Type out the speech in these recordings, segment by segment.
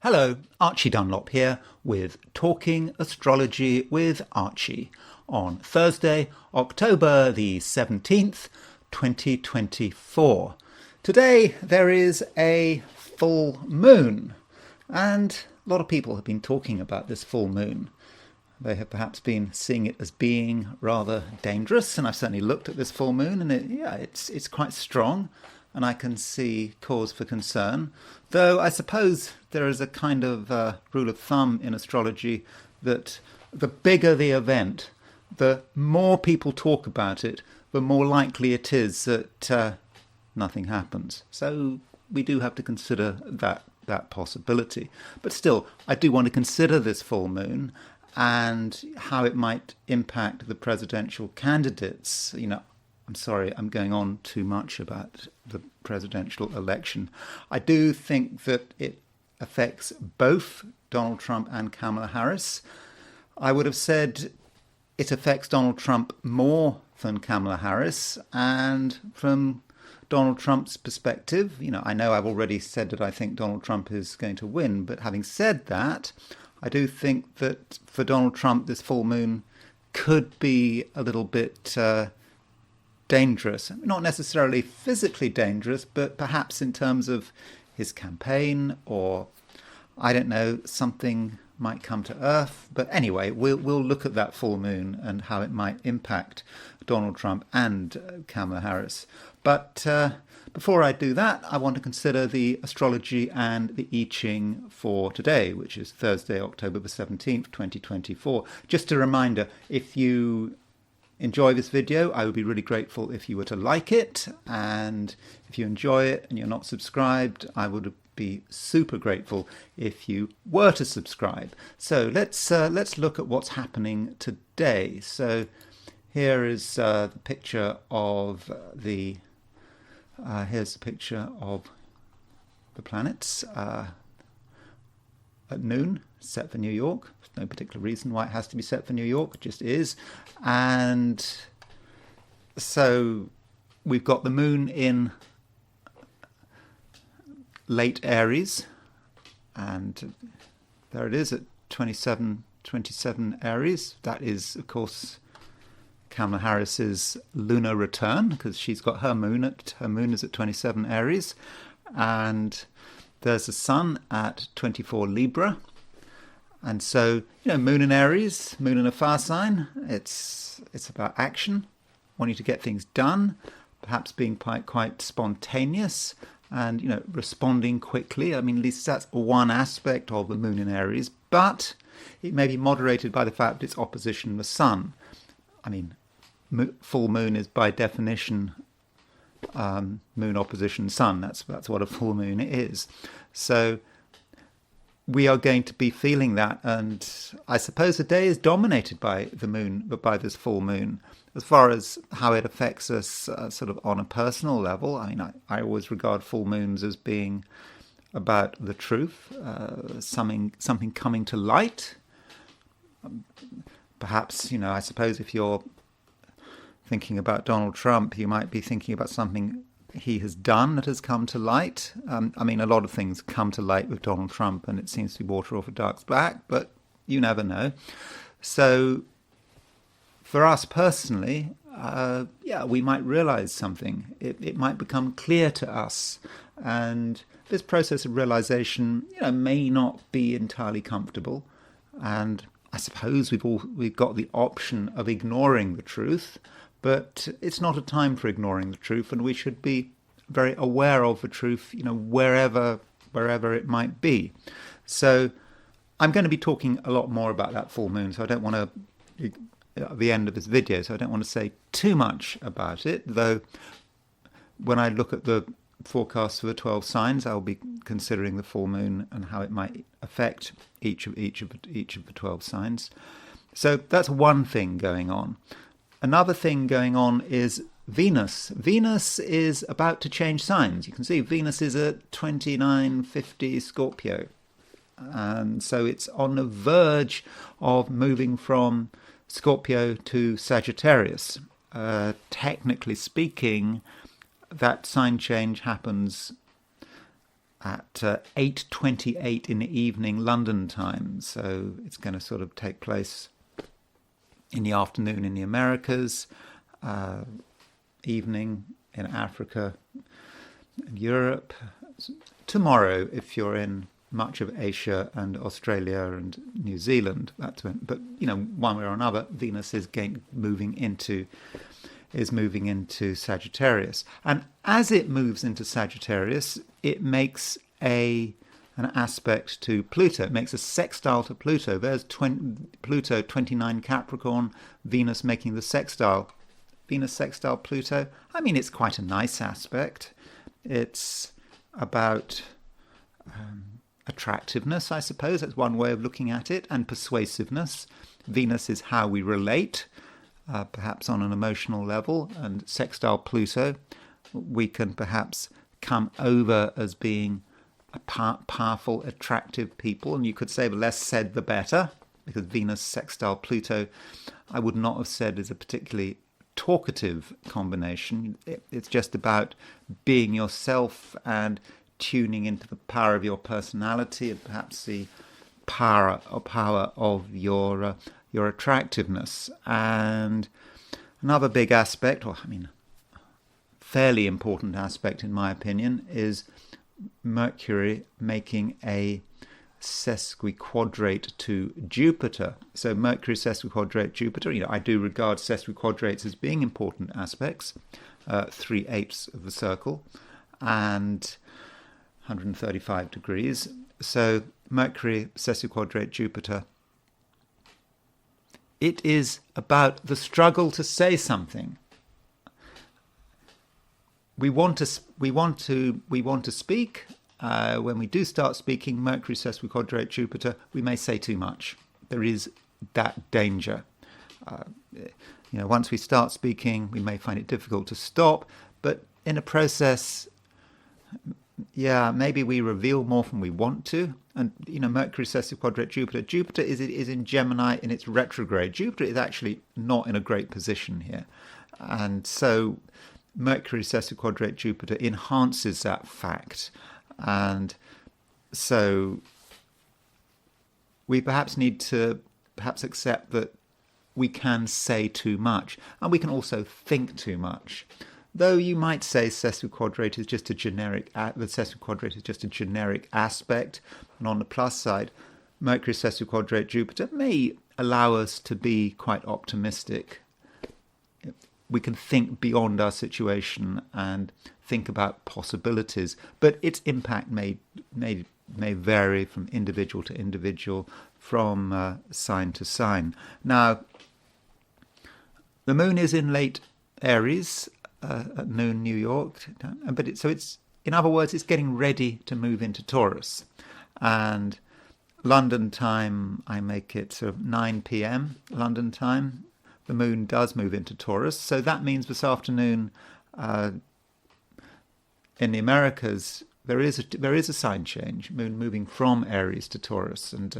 Hello, Archie Dunlop here with Talking Astrology with Archie on Thursday, October the 17th, 2024. Today there is a full moon, and a lot of people have been talking about this full moon. They have perhaps been seeing it as being rather dangerous, and I've certainly looked at this full moon, and it's quite strong, and I can see cause for concern. Though I suppose there is a kind of rule of thumb in astrology that the bigger the event, the more people talk about it, the more likely it is that nothing happens. So we do have to consider that possibility. But still, I do want to consider this full moon and how it might impact the presidential candidates. I'm sorry, I'm going on too much about the presidential election. I do think that it affects both Donald Trump and Kamala Harris. I would have said it affects Donald Trump more than Kamala Harris. And from Donald Trump's perspective, I know I've already said that I think Donald Trump is going to win. But having said that, I do think that for Donald Trump, this full moon could be a little bit dangerous. Not necessarily physically dangerous, but perhaps in terms of his campaign, or I don't know, something might come to earth. But anyway, we'll look at that full moon and how it might impact Donald Trump and Kamala Harris. But before I do that, I want to consider the astrology and the I Ching for today, which is Thursday, October the 17th, 2024. Just a reminder, if you enjoy this video, I would be really grateful if you were to like it, and if you enjoy it and you're not subscribed, I would be super grateful if you were to subscribe. So let's look at what's happening today. So here is the picture of the here's the picture of the planets at noon, set for New York. There's no particular reason why it has to be set for New York, it just is. And so we've got the moon in late Aries, and there it is at 27 Aries. That is, of course, Kamala Harris's lunar return, because she's got her moon is at 27 Aries, and there's the sun at 24 Libra. And so, moon in Aries, moon in a fire sign, it's about action, wanting to get things done, perhaps being quite spontaneous and, responding quickly. I mean, at least that's one aspect of the moon in Aries, but it may be moderated by the fact that it's opposition the sun. I mean, full moon is by definition moon opposition sun. That's what a full moon is. So we are going to be feeling that, and I suppose the day is dominated by the moon, but by this full moon. As far as how it affects us sort of on a personal level, I mean, I always regard full moons as being about the truth, something coming to light. Perhaps, I suppose if you're thinking about Donald Trump, you might be thinking about something he has done that has come to light. I mean, a lot of things come to light with Donald Trump, and it seems to be water off a duck's back, but you never know. So for us personally, we might realize something. It might become clear to us. And this process of realization, may not be entirely comfortable. And I suppose we've got the option of ignoring the truth, but it's not a time for ignoring the truth, and we should be very aware of the truth, wherever it might be. So I'm going to be talking a lot more about that full moon, so I don't want to, at the end of this video, so I don't want to say too much about it, though when I look at the forecast for the 12 signs, I'll be considering the full moon and how it might affect each of the 12 signs. So that's one thing going on. Another thing going on is Venus. Venus is about to change signs. You can see Venus is at 2950 Scorpio. And so it's on the verge of moving from Scorpio to Sagittarius. Technically speaking, that sign change happens at 8:28 in the evening London time. So it's going to sort of take place in the afternoon in the Americas, evening in Africa and Europe. Tomorrow, if you're in much of Asia and Australia and New Zealand, that's when. But one way or another, Venus is moving into Sagittarius, and as it moves into Sagittarius, it makes an aspect to Pluto. It makes a sextile to Pluto. There's Pluto 29 Capricorn, Venus making the sextile. Venus sextile Pluto. I mean, it's quite a nice aspect. It's about attractiveness, I suppose. That's one way of looking at it, and persuasiveness. Venus is how we relate, perhaps on an emotional level, and sextile Pluto, we can perhaps come over as being a powerful, attractive people. And you could say the less said, the better, because Venus sextile Pluto, I would not have said is a particularly talkative combination. It's just about being yourself and tuning into the power of your personality and perhaps the power of your attractiveness. And another big aspect, or I mean, fairly important aspect in my opinion, is Mercury making a sesquiquadrate to Jupiter. So Mercury sesquiquadrate Jupiter, I do regard sesquiquadrates as being important aspects, 3/8 of the circle and 135 degrees. So Mercury sesquiquadrate Jupiter, it is about the struggle to say something. We want to speak. When we do start speaking, Mercury sesquiquadrate Jupiter, we may say too much. There is that danger. Once we start speaking, we may find it difficult to stop. But in a process, maybe we reveal more than we want to. And Mercury sesquiquadrate Jupiter. Jupiter is in Gemini in its retrograde. Jupiter is actually not in a great position here, and so Mercury sesquiquadrate Jupiter enhances that fact. And so we perhaps need to accept that we can say too much, and we can also think too much. Though you might say sesquiquadrate is just a generic aspect, and on the plus side, Mercury sesquiquadrate Jupiter may allow us to be quite optimistic. We can think beyond our situation and think about possibilities, but its impact may vary from individual to individual, from sign to sign. Now, the moon is in late Aries at noon New York, but it's in other words, it's getting ready to move into Taurus. And London time, I make it sort of 9 p.m. London time. The moon does move into Taurus, so that means this afternoon in the Americas there is a sign change. Moon moving from Aries to Taurus, and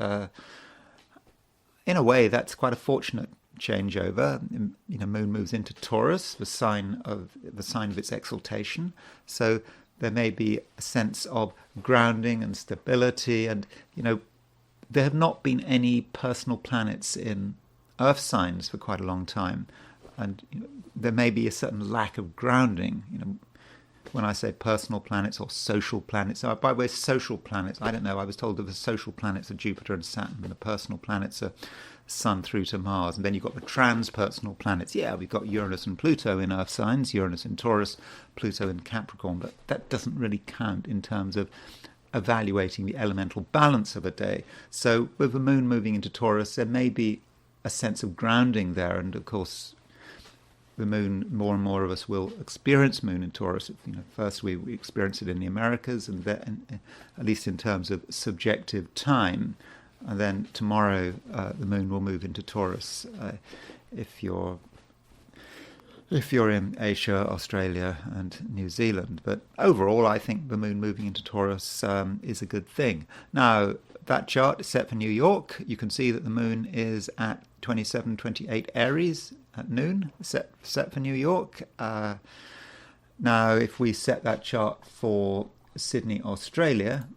in a way that's quite a fortunate changeover. Moon moves into Taurus, the sign of its exaltation. So there may be a sense of grounding and stability, and there have not been any personal planets in Earth signs for quite a long time, and there may be a certain lack of grounding. When I say personal planets or social planets, by the way, social planets, I don't know. I was told that the social planets are Jupiter and Saturn, and the personal planets are Sun through to Mars, and then you've got the transpersonal planets. Yeah, we've got Uranus and Pluto in Earth signs, Uranus in Taurus, Pluto in Capricorn, but that doesn't really count in terms of evaluating the elemental balance of a day. So with the moon moving into Taurus, there may be a sense of grounding there, and of course the moon, more and more of us will experience moon in Taurus. First we experience it in the Americas, and then, at least in terms of subjective time, and then tomorrow the moon will move into Taurus if you're in Asia, Australia and New Zealand. But overall, I think the moon moving into Taurus is a good thing. Now, that chart is set for New York. You can see that the moon is at 27-28 Aries at noon, set for New York. Now, if we set that chart for Sydney, Australia,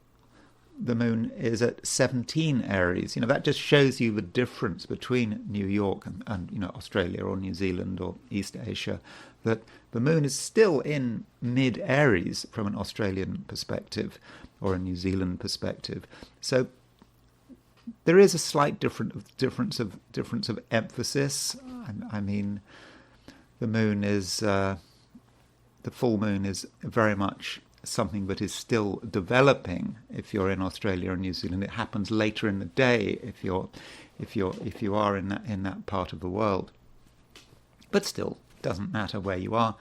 the moon is at 17 Aries. That just shows you the difference between New York and Australia or New Zealand or East Asia, that the moon is still in mid-Aries from an Australian perspective or a New Zealand perspective. So there is a slight difference of emphasis. I mean, the moon is the full moon is very much something that is still developing. If you're in Australia or New Zealand, it happens later in the day. If you are in that part of the world, but still doesn't matter where you are.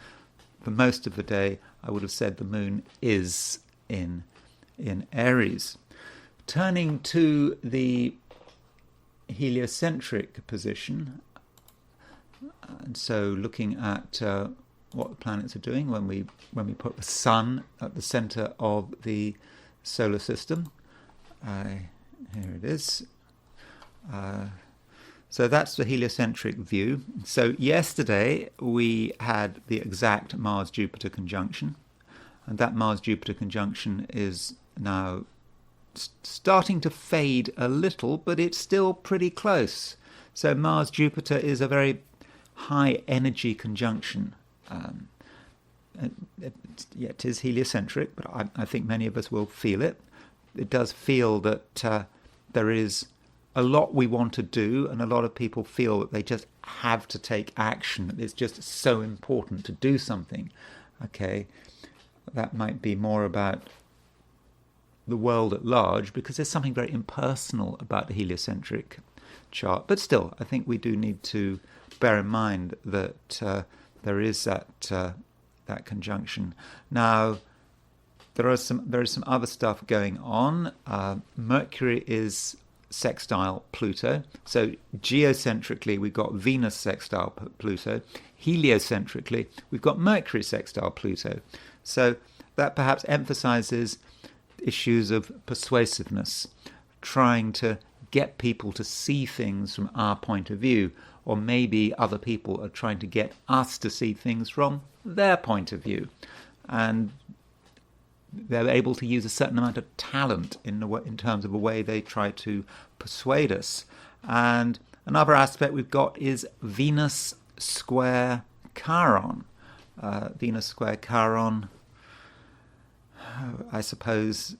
For most of the day, I would have said the moon is in Aries. Turning to the heliocentric position, and so looking at what the planets are doing when we put the sun at the center of the solar system. Here it is. So that's the heliocentric view. So yesterday we had the exact Mars-Jupiter conjunction, and that Mars-Jupiter conjunction is now starting to fade a little, but it's still pretty close. So Mars-Jupiter is a very high energy conjunction. It is heliocentric, but I think many of us will feel it. It does feel that there is a lot we want to do, and a lot of people feel that they just have to take action. It's just so important to do something. Okay, that might be more about the world at large, because there's something very impersonal about the heliocentric chart. But still, I think we do need to bear in mind that there is that conjunction. Now, there is some other stuff going on. Mercury is sextile Pluto. So geocentrically, we've got Venus sextile Pluto. Heliocentrically, we've got Mercury sextile Pluto. So that perhaps emphasizes issues of persuasiveness, trying to get people to see things from our point of view, or maybe other people are trying to get us to see things from their point of view. And they're able to use a certain amount of talent in terms of the way they try to persuade us. And another aspect we've got is Venus square Chiron. Venus square Chiron, I suppose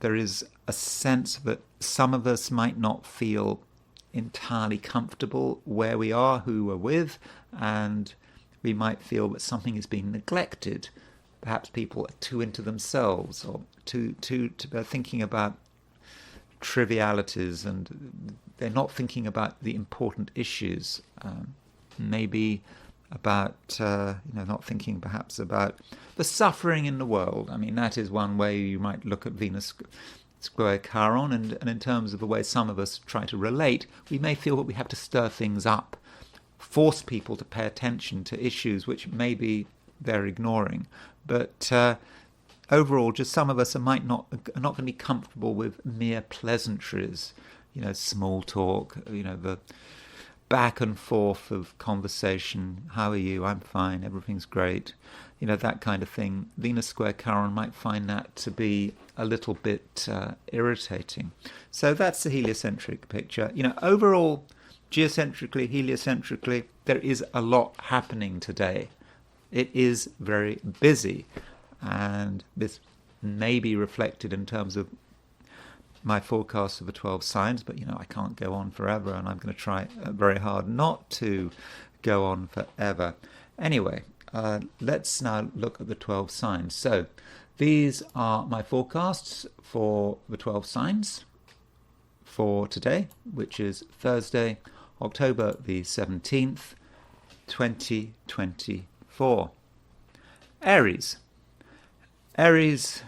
there is a sense that some of us might not feel entirely comfortable where we are, who we're with, and we might feel that something is being neglected. Perhaps people are too into themselves, or too thinking about trivialities, and they're not thinking about the important issues. Maybe about not thinking perhaps about the suffering in the world. I mean, that is one way you might look at Venus square Chiron, and in terms of the way some of us try to relate, we may feel that we have to stir things up, force people to pay attention to issues which maybe they're ignoring. But overall, just some of us are not going to be comfortable with mere pleasantries, small talk, the back and forth of conversation. How are you? I'm fine. Everything's great. That kind of thing. Venus square Chiron might find that to be a little bit irritating. So that's the heliocentric picture. Overall, geocentrically, heliocentrically, there is a lot happening today. It is very busy, and this may be reflected in terms of my forecast of the 12 signs, but I can't go on forever, and I'm going to try very hard not to go on forever. Anyway, let's now look at the 12 signs. So these are my forecasts for the 12 signs for today, which is Thursday, October the 17th, 2024. Aries. Aries,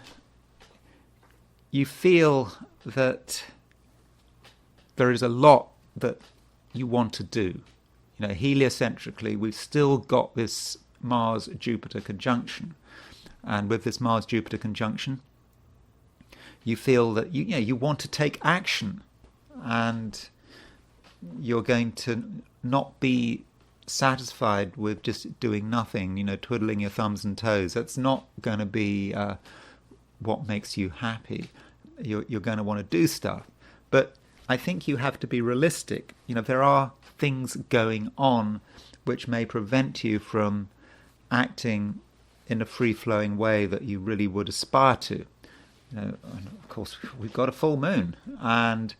you feel that there is a lot that you want to do. Heliocentrically, we've still got this Mars-Jupiter conjunction. And with this Mars-Jupiter conjunction, you feel that you want to take action, and you're going to not be satisfied with just doing nothing, twiddling your thumbs and toes. That's not going to be what makes you happy. You're going to want to do stuff. But I think you have to be realistic. There are things going on which may prevent you from acting in a free-flowing way that you really would aspire to. And of course, we've got a full moon, and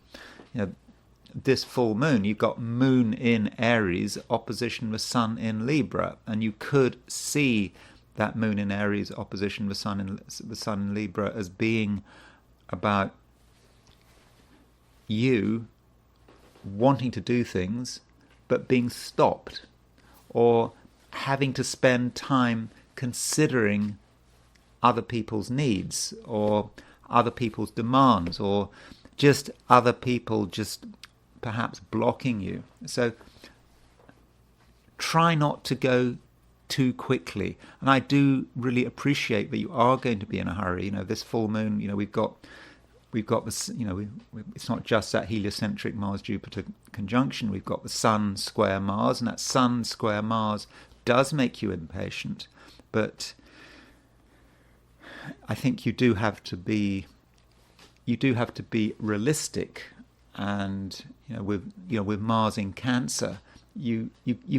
this full moon, you've got moon in Aries, opposition with sun in Libra, and you could see that moon in Aries, opposition with sun in Libra, as being about you wanting to do things but being stopped, or having to spend time considering other people's needs or other people's demands, or just other people just perhaps blocking you. So try not to go too quickly. And I do really appreciate that you are going to be in a hurry. This full moon, we've got this, it's not just that heliocentric Mars-Jupiter conjunction. We've got the Sun square Mars, and that Sun square Mars does make you impatient. But I think you do have to be realistic. And with Mars in Cancer, you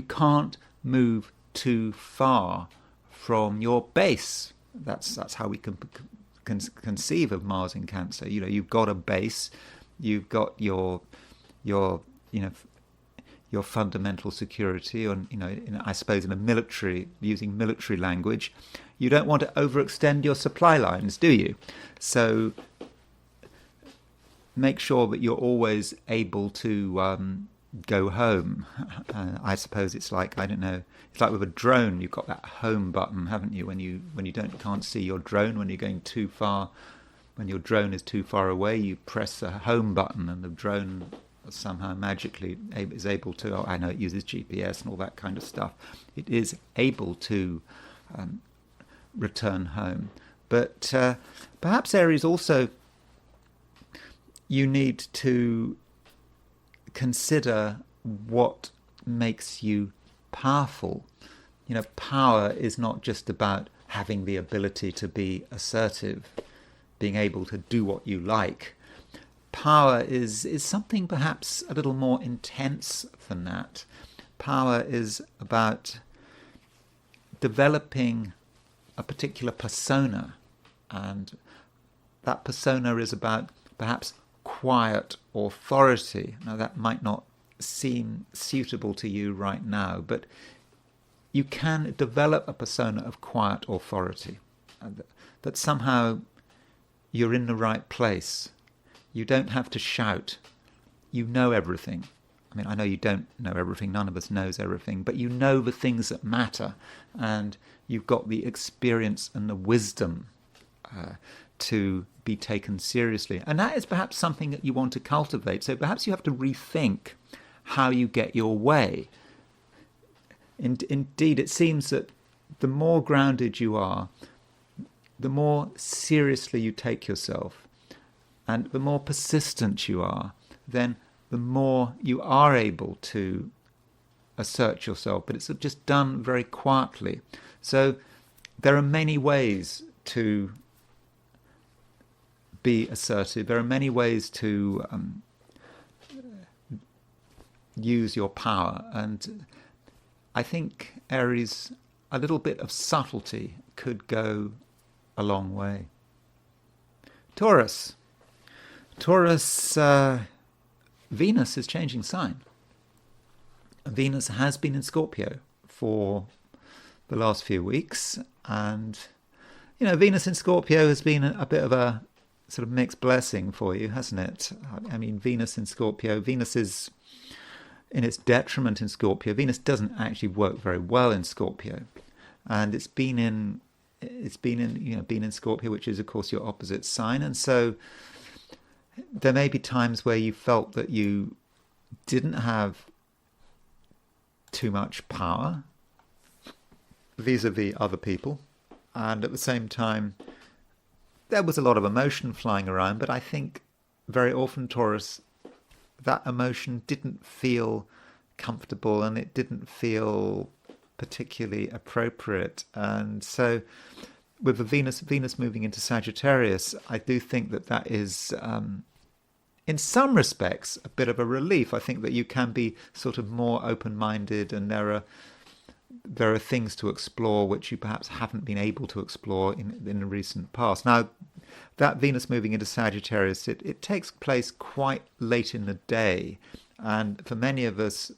can't move too far from your base. That's how we can conceive of Mars in Cancer. You've got a base, you've got your fundamental security, and I suppose in a military, using military language, you don't want to overextend your supply lines, do you? So make sure that you're always able to go home. I suppose it's like, I don't know, it's like with a drone. You've got that home button, haven't you? When you can't see your drone, when you're going too far, when your drone is too far away, you press the home button, and the drone somehow magically is able to. Oh, I know it uses GPS and all that kind of stuff. It is able to return home. But perhaps Aries also, you need to consider what makes you powerful. Power is not just about having the ability to be assertive, being able to do what you like. Power is something perhaps a little more intense than that. Power is about developing a particular persona, and that persona is about perhaps quiet authority. Now, that might not seem suitable to you right now, but you can develop a persona of quiet authority, that somehow you're in the right place. You don't have to shout. You know everything. I mean, I know you don't know everything. None of us knows everything, but you know the things that matter, and you've got the experience and the wisdom to be taken seriously. And that is perhaps something that you want to cultivate. So perhaps you have to rethink how you get your way. Indeed, it seems that the more grounded you are, the more seriously you take yourself, and the more persistent you are, then the more you are able to assert yourself. But it's just done very quietly. So there are many ways to be assertive. There are many ways to use your power. And I think, Aries, a little bit of subtlety could go a long way. Taurus. Venus is changing sign. Venus has been in Scorpio for the last few weeks. And, Venus in Scorpio has been a bit of a sort of mixed blessing for you, hasn't it? I mean, Venus in Scorpio, Venus is in its detriment in Scorpio. Venus doesn't actually work very well in Scorpio, and it's been in Scorpio, which is of course your opposite sign. And so there may be times where you felt that you didn't have too much power vis-a-vis other people, and at the same time there was a lot of emotion flying around. But I think very often, Taurus, that emotion didn't feel comfortable, and it didn't feel particularly appropriate. And so with the Venus moving into Sagittarius, I do think that is in some respects a bit of a relief. I think that you can be sort of more open-minded, and there are things to explore which you perhaps haven't been able to explore in the recent past. Now, that Venus moving into Sagittarius, it takes place quite late in the day, and for many of us,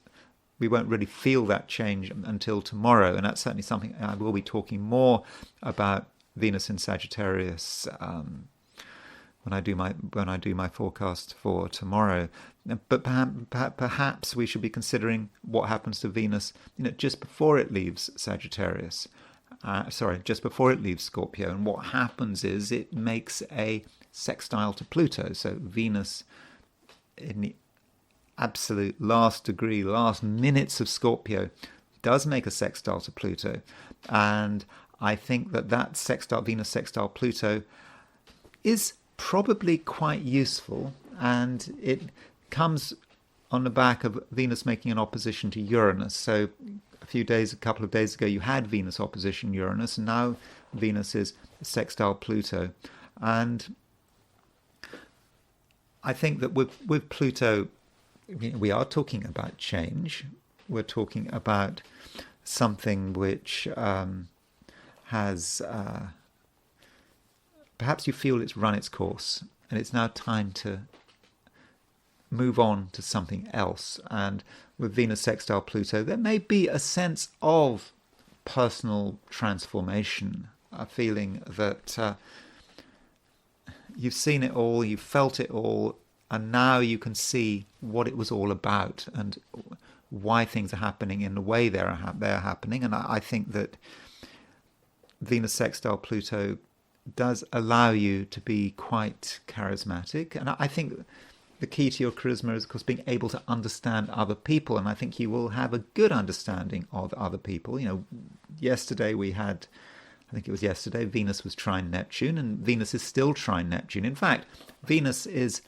we won't really feel that change until tomorrow, and that's certainly something I will be talking more about Venus in Sagittarius when I do my forecast for tomorrow. But perhaps we should be considering what happens to Venus, just before it leaves Sagittarius. Just before it leaves Scorpio. And what happens is it makes a sextile to Pluto. So Venus, in the absolute last degree, last minutes of Scorpio, does make a sextile to Pluto. And I think that sextile, Venus sextile Pluto, is probably quite useful, and it comes on the back of Venus making an opposition to Uranus. So a couple of days ago, you had Venus opposition Uranus, and now Venus is sextile Pluto. And I think that with Pluto, we are talking about change. We're talking about something which has perhaps you feel it's run its course, and it's now time to move on to something else. And with Venus sextile Pluto, there may be a sense of personal transformation, a feeling that you've seen it all, you've felt it all, and now you can see what it was all about and why things are happening in the way they're happening. And I think that Venus sextile Pluto does allow you to be quite charismatic. And I think the key to your charisma is, of course, being able to understand other people. And I think you will have a good understanding of other people. Yesterday Venus was trine Neptune, and Venus is still trine Neptune. In fact, Venus is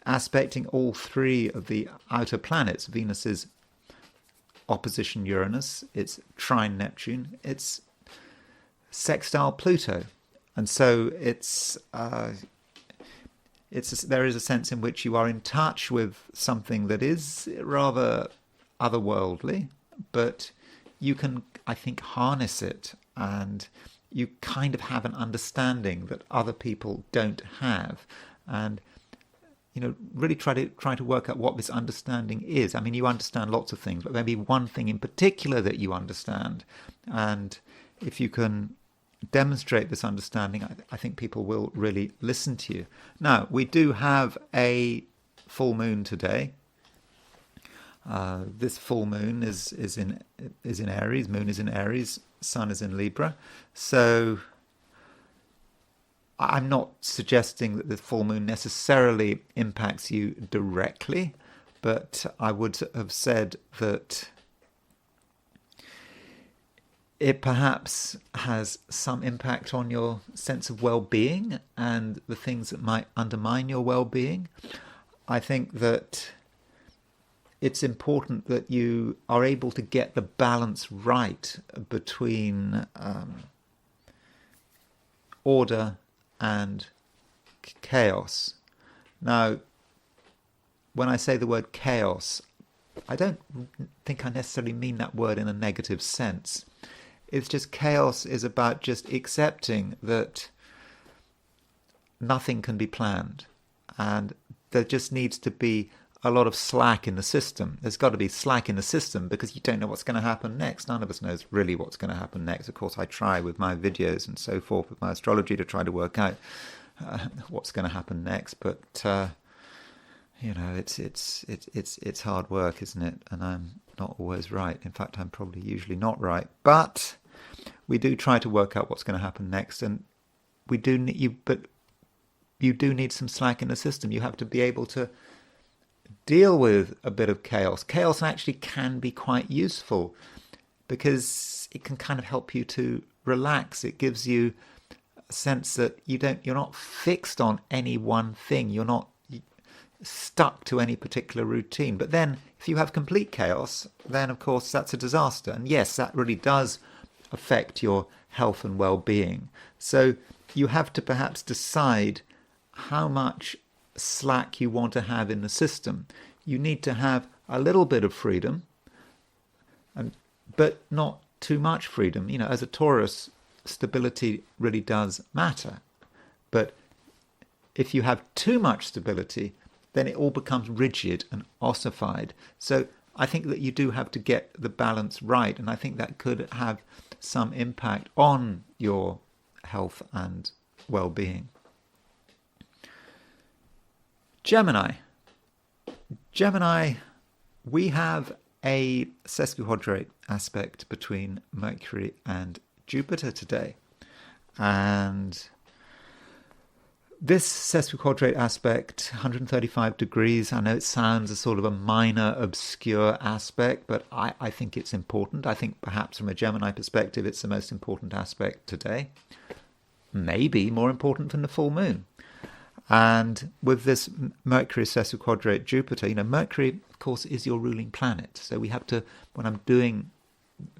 aspecting all three of the outer planets. Venus is opposition Uranus, it's trine Neptune, it's sextile Pluto. And so there is a sense in which you are in touch with something that is rather otherworldly, but you can, I think, harness it, and you kind of have an understanding that other people don't have, and really try to work out what this understanding is. I mean, you understand lots of things, but maybe one thing in particular that you understand, and if you can demonstrate this understanding, I think people will really listen to you. Now, we do have a full moon today. This full moon is in Aries. Moon is in Aries. Sun is in Libra. So I'm not suggesting that the full moon necessarily impacts you directly, but I would have said that it perhaps has some impact on your sense of well-being and the things that might undermine your well-being. I think that it's important that you are able to get the balance right between order and chaos. Now, when I say the word chaos, I don't think I necessarily mean that word in a negative sense. It's just chaos is about just accepting that nothing can be planned, and there just needs to be a lot of slack in the system. There's got to be slack in the system because you don't know what's going to happen next. None of us knows really what's going to happen next. Of course, I try with my videos and so forth, with my astrology, to try to work out what's going to happen next. But it's hard work, isn't it? And I'm not always right. In fact, I'm probably usually not right. But we do try to work out what's going to happen next, and we do need you. But you do need some slack in the system. You have to be able to deal with a bit of chaos. Chaos actually can be quite useful because it can kind of help you to relax. It gives you a sense that you're not fixed on any one thing. You're not stuck to any particular routine. But then if you have complete chaos, then of course that's a disaster. And yes, that really does affect your health and well-being. So you have to perhaps decide how much slack you want to have in the system. You need to have a little bit of freedom, but not too much freedom. As a Taurus, stability really does matter. But if you have too much stability, then it all becomes rigid and ossified. So I think that you do have to get the balance right, and I think that could have some impact on your health and well-being. Gemini. Gemini, we have a sesquiquadrate aspect between Mercury and Jupiter today. And this sesquiquadrate aspect, 135 degrees, I know it sounds a sort of a minor, obscure aspect, but I think it's important. I think perhaps from a Gemini perspective, it's the most important aspect today. Maybe more important than the full moon. And with this Mercury sesquiquadrate Jupiter, Mercury, of course, is your ruling planet. So we have to, when I'm doing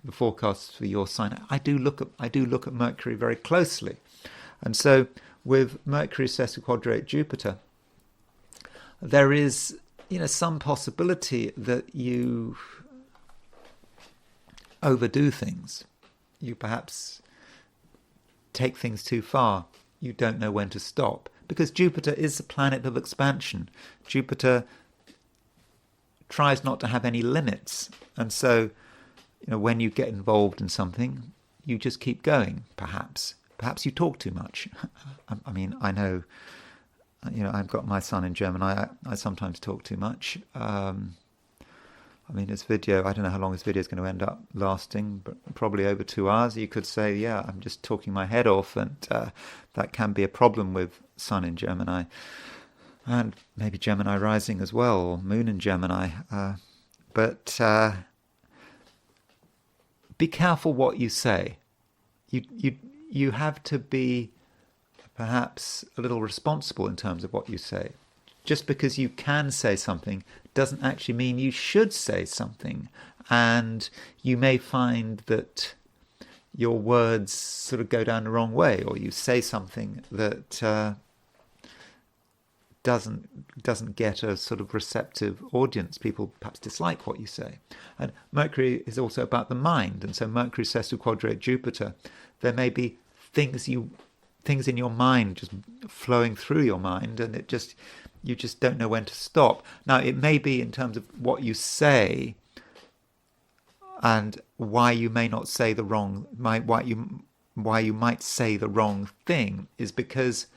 the forecasts for your sign, I do look at Mercury very closely. And so with Mercury sesquiquadrate Jupiter, there is, some possibility that you overdo things. You perhaps take things too far. You don't know when to stop. Because Jupiter is a planet of expansion. Jupiter tries not to have any limits. And so, when you get involved in something, you just keep going, perhaps. Perhaps you talk too much. I know, I've got my son in Gemini. I sometimes talk too much. This video, I don't know how long this video is going to end up lasting, but probably over 2 hours. You could say, yeah, I'm just talking my head off, and that can be a problem with Sun in Gemini. And maybe Gemini rising as well, or Moon in Gemini. But be careful what you say. You have to be perhaps a little responsible in terms of what you say. Just because you can say something doesn't actually mean you should say something. And you may find that your words sort of go down the wrong way, or you say something that doesn't get a sort of receptive audience. People perhaps dislike what you say. And Mercury is also about the mind, and so Mercury sesquiquadrate Jupiter, there may be things in your mind just flowing through your mind, and you just don't know when to stop. Now, it may be in terms of what you say and why you may not say why you might say the wrong thing is because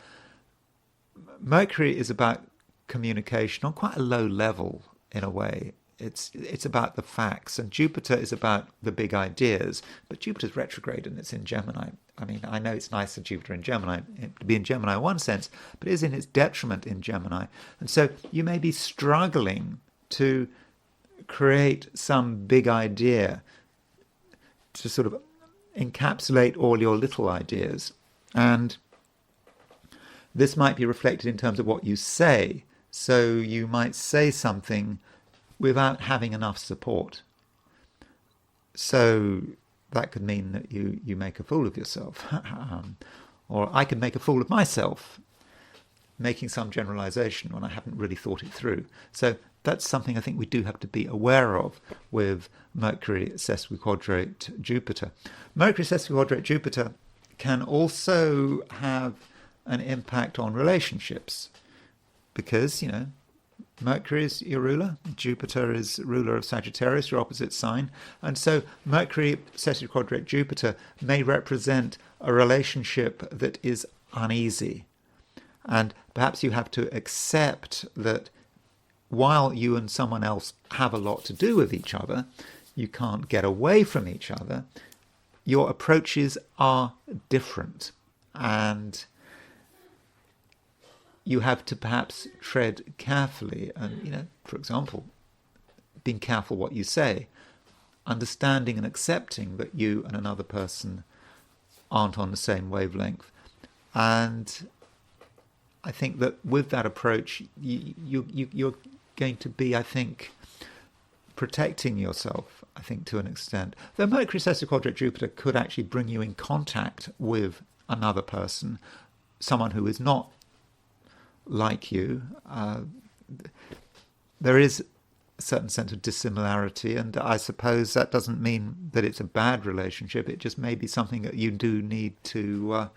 Mercury is about communication on quite a low level in a way. It's about the facts, and Jupiter is about the big ideas. But Jupiter's retrograde and it's in Gemini. I know it's nice for Jupiter in Gemini, to be in Gemini in one sense, but it is in its detriment in Gemini. And so you may be struggling to create some big idea to sort of encapsulate all your little ideas. And this might be reflected in terms of what you say. So you might say something without having enough support. So that could mean that you make a fool of yourself. Or I could make a fool of myself, making some generalization when I haven't really thought it through. So that's something I think we do have to be aware of with Mercury sesquiquadrate Jupiter. Mercury sesquiquadrate Jupiter can also have an impact on relationships because, Mercury is your ruler, Jupiter is ruler of Sagittarius, your opposite sign, and so Mercury sesquiquadrate Jupiter may represent a relationship that is uneasy. And perhaps you have to accept that while you and someone else have a lot to do with each other, you can't get away from each other, your approaches are different. And you have to perhaps tread carefully and, for example, being careful what you say, understanding and accepting that you and another person aren't on the same wavelength, and I think that with that approach, you're going to be, I think, protecting yourself, I think, to an extent. Though Mercury sesquiquadrate Jupiter could actually bring you in contact with another person, someone who is not like you. There is a certain sense of dissimilarity, and I suppose that doesn't mean that it's a bad relationship. It just may be something that you do need to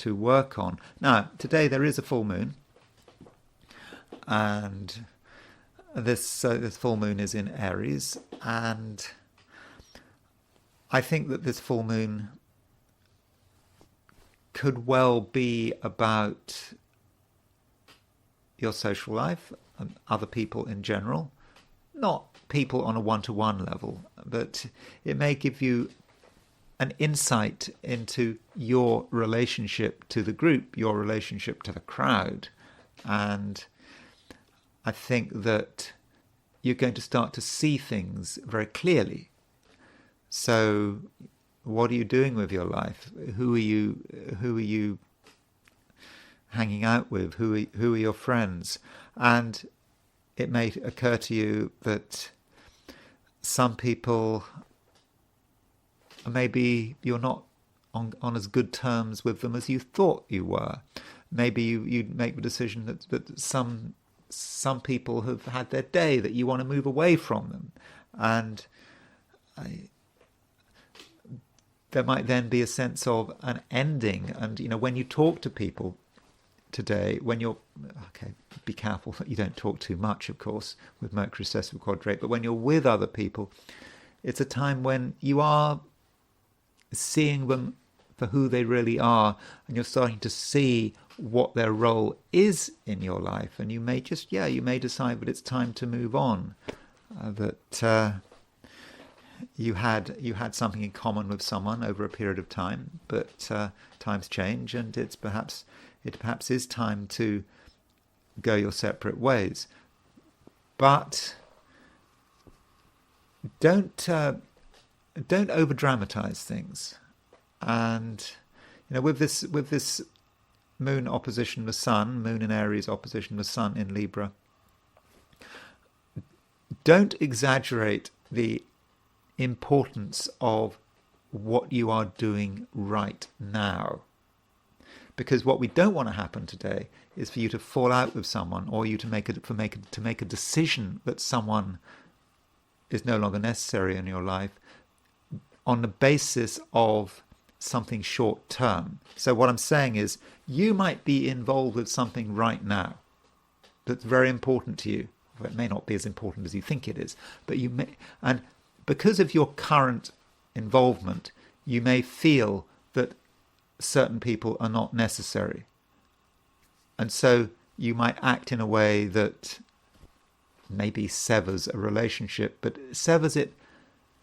work on. Now, today there is a full moon, and this full moon is in Aries, and I think that this full moon could well be about your social life and other people in general, not people on a one-to-one level, but it may give you an insight into your relationship to the group, your relationship to the crowd. And I think that you're going to start to see things very clearly. So what are you doing with your life? Who are you hanging out with? Who are your friends? And it may occur to you that some people, maybe you're not on as good terms with them as you thought you were. Maybe you make the decision that some people have had their day, that you want to move away from them. And there might then be a sense of an ending. And, when you talk to people today, be careful that you don't talk too much, of course, with Mercury sesquiquadrate, but when you're with other people, it's a time when you are seeing them for who they really are, and you're starting to see what their role is in your life, and you may decide that it's time to move on, that you had something in common with someone over a period of time, but times change, and it perhaps is time to go your separate ways. But don't over dramatize things. And with this moon opposition the sun, moon in Aries opposition the sun in Libra, don't exaggerate the importance of what you are doing right now. Because what we don't want to happen today is for you to fall out with someone, or you to make a decision that someone is no longer necessary in your life on the basis of something short term. So what I'm saying is, you might be involved with something right now that's very important to you. Well, it may not be as important as you think it is, but you may, and because of your current involvement, you may feel that certain people are not necessary. And so you might act in a way that maybe severs a relationship, but severs it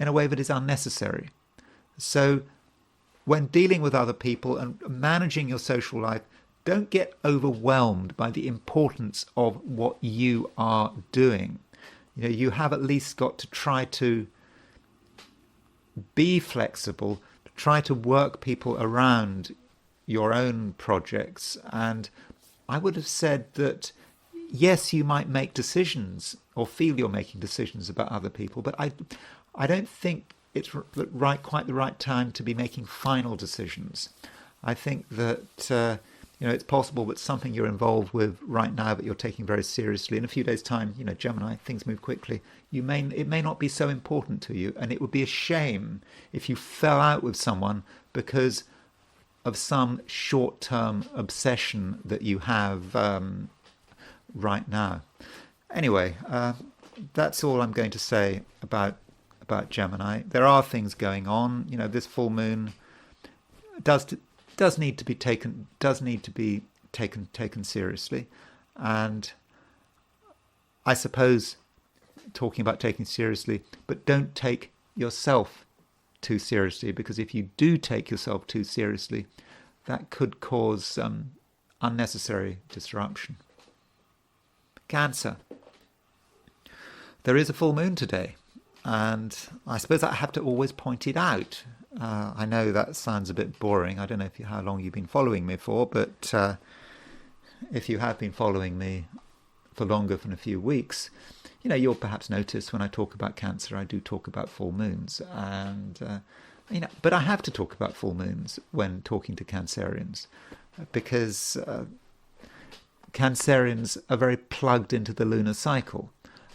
in a way that is unnecessary. So when dealing with other people and managing your social life, don't get overwhelmed by the importance of what you are doing. You have at least got to try to be flexible, try to work people around your own projects. And I would have said that, yes, you might make decisions or feel you're making decisions about other people, but I don't think it's quite the right time to be making final decisions. I think that it's possible that something you're involved with right now that you're taking very seriously, in a few days' time, Gemini, things move quickly. It may not be so important to you, and it would be a shame if you fell out with someone because of some short-term obsession that you have right now. Anyway, that's all I'm going to say about Gemini. There are things going on. This full moon does need to be taken seriously, and I suppose talking about taking seriously, but don't take yourself too seriously, because if you do take yourself too seriously, that could cause unnecessary disruption. Cancer. There is a full moon today, and I suppose I have to always point it out. I know that sounds a bit boring. I don't know how long you've been following me for, but if you have been following me for longer than a few weeks, you'll perhaps notice when I talk about Cancer, I do talk about full moons. And, but I have to talk about full moons when talking to Cancerians, because Cancerians are very plugged into the lunar cycle.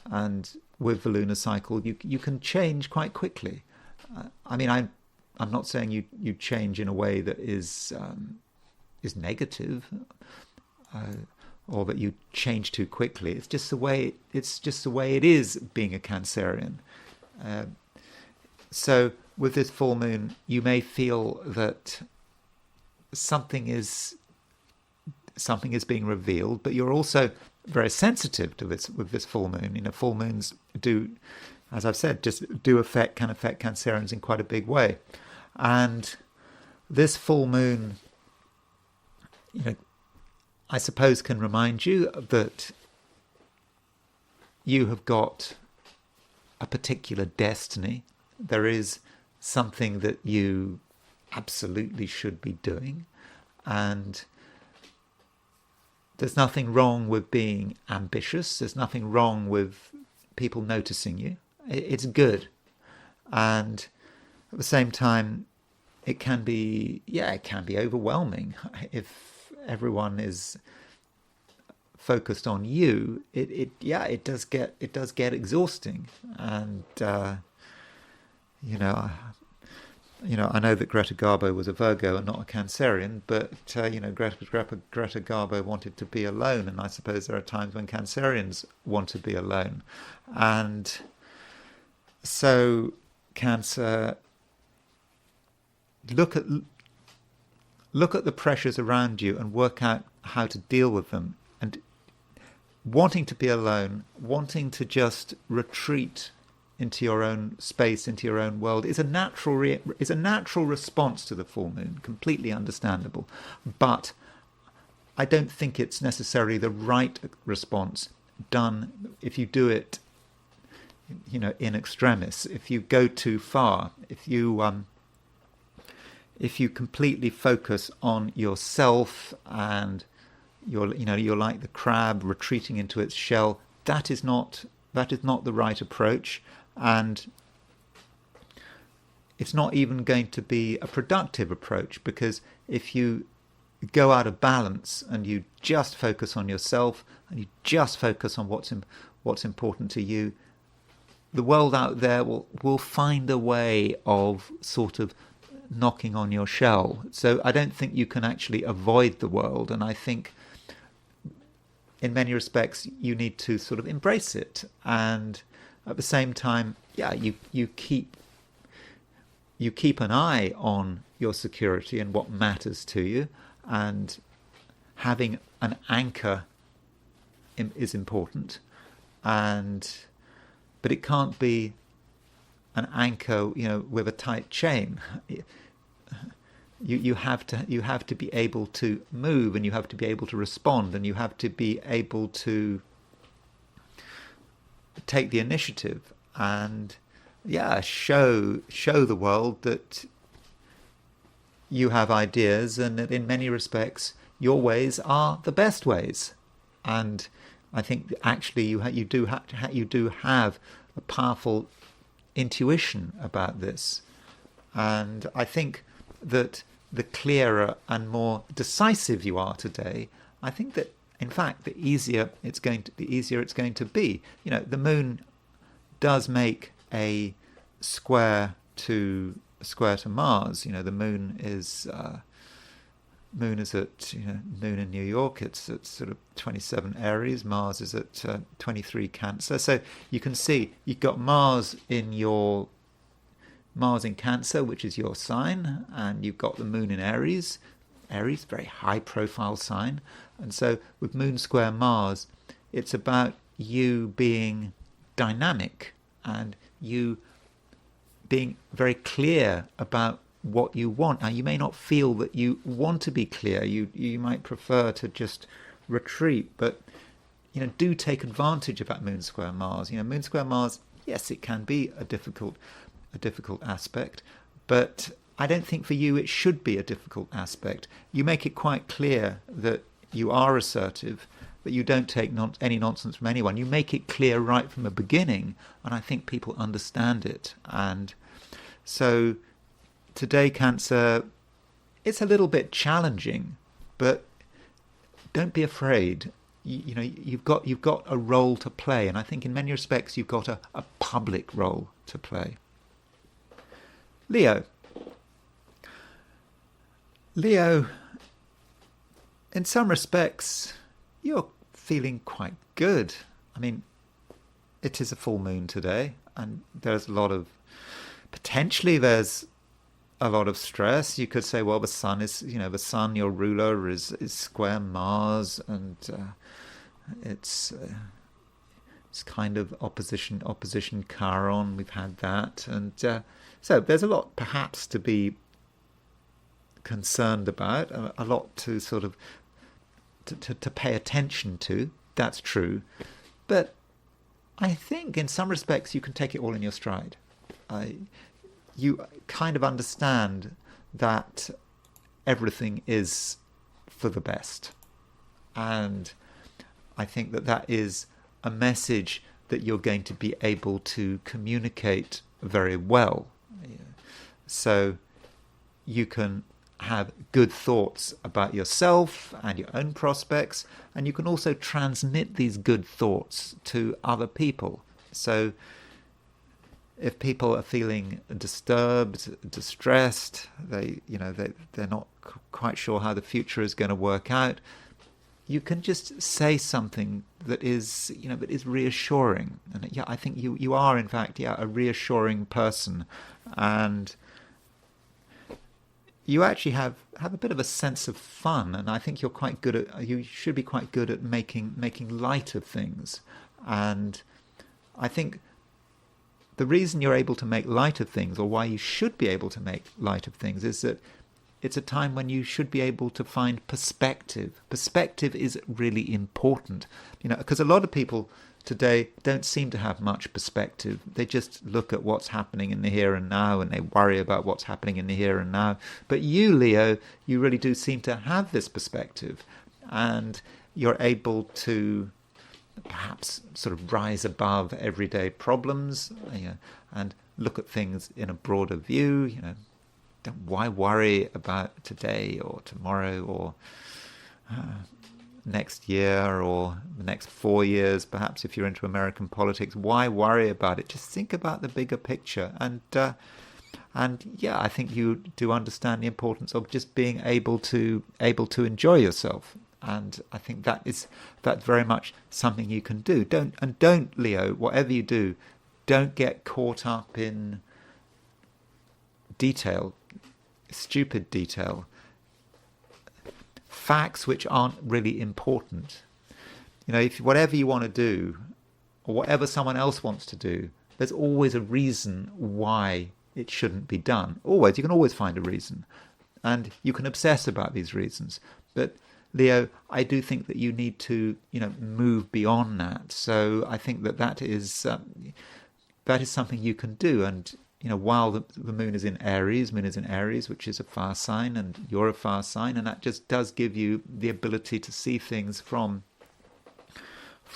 And with the lunar cycle, you can change quite quickly. I'm not saying you change in a way that is negative, or that you change too quickly. It's just the way it is being a Cancerian. So with this full moon, you may feel that something is being revealed, but you're also very sensitive to this with this full moon. Full moons do, as I've said, can affect Cancerians in quite a big way. And this full moon, I suppose, can remind you that you have got a particular destiny. There is something that you absolutely should be doing, and there's nothing wrong with being ambitious. There's nothing wrong with people noticing you. It's good. And at the same time, it can be overwhelming if everyone is focused on you. It does get exhausting. And I know that Greta Garbo was a Virgo and not a Cancerian, but Greta Garbo wanted to be alone, and I suppose there are times when Cancerians want to be alone. And so Cancer, look at the pressures around you and work out how to deal with them. And wanting to be alone, wanting to just retreat into your own space, into your own world, is a natural response to the full moon. Completely understandable, but I don't think it's necessarily the right response done if you do it, in extremis. If you go too far, if you completely focus on yourself and you're like the crab retreating into its shell, that is not the right approach. And it's not even going to be a productive approach, because if you go out of balance and you just focus on yourself and you just focus on what's important to you, the world out there will find a way of sort of knocking on your shell. So I don't think you can actually avoid the world, and I think in many respects you need to sort of embrace it. And at the same time, you keep an eye on your security and what matters to you, and having an anchor is important. But it can't be an anchor, with a tight chain. You have to be able to move, and you have to be able to respond, and you have to be able to take the initiative and show the world that you have ideas, and that in many respects your ways are the best ways. And I think actually you do have a powerful intuition about this. And I think that the clearer and more decisive you are today, I think that in fact the easier it's going to be. The moon does make a square to Mars. The moon is at Moon in New York. It's at sort of 27 Aries. Mars is at 23 Cancer. So you can see you've got Mars in Cancer, which is your sign, and you've got the Moon in Aries. Aries, very high profile sign. And so with Moon square Mars, it's about you being dynamic and you being very clear about what you want. Now, you may not feel that you want to be clear. You might prefer to just retreat, but do take advantage of that Moon square Mars. Moon square Mars, yes, it can be a difficult aspect, but I don't think for you it should be a difficult aspect. You make it quite clear that you are assertive, but you don't take any nonsense from anyone. You make it clear right from the beginning, and I think people understand it. And so today, Cancer, it's a little bit challenging, but don't be afraid. You've got a role to play, and I think in many respects you've got a public role to play. Leo, in some respects, you're feeling quite good. I mean, it is a full moon today, and there's a lot of stress. You could say, well, the sun, your ruler, is square Mars, and it's kind of opposition Chiron. We've had that, and so there's a lot perhaps to be concerned about, a lot to sort of to pay attention to. That's true, but I think in some respects you can take it all in your stride. You kind of understand that everything is for the best, and I think that is a message that you're going to be able to communicate very well. So you can have good thoughts about yourself and your own prospects, and you can also transmit these good thoughts to other people. So if people are feeling disturbed, distressed, they're not quite sure how the future is going to work out, you can just say something that is reassuring. And I think you are in fact a reassuring person, and you actually have a bit of a sense of fun, and I think you should be quite good at making light of things. And I think the reason you're able to make light of things, or why you should be able to make light of things, is that it's a time when you should be able to find perspective. Perspective is really important, because a lot of people today don't seem to have much perspective. They just look at what's happening in the here and now, and they worry about what's happening in the here and now. But you, Leo, you really do seem to have this perspective, and you're able to perhaps sort of rise above everyday problems, and look at things in a broader view. Why worry about today or tomorrow or next year or the next 4 years? Perhaps if you're into American politics, why worry about it? Just think about the bigger picture. And I think you do understand the importance of just being able to enjoy yourself. And I think that's very much something you can do. Don't, Leo, whatever you do, don't get caught up in detail, stupid detail, facts which aren't really important. If whatever you want to do, or whatever someone else wants to do, there's always a reason why it shouldn't be done. You can always find a reason, and you can obsess about these reasons. But Leo, I do think that you need to, move beyond that. So I think that is something you can do. And while the moon is in Aries, which is a fire sign, and you're a fire sign, and that just does give you the ability to see things from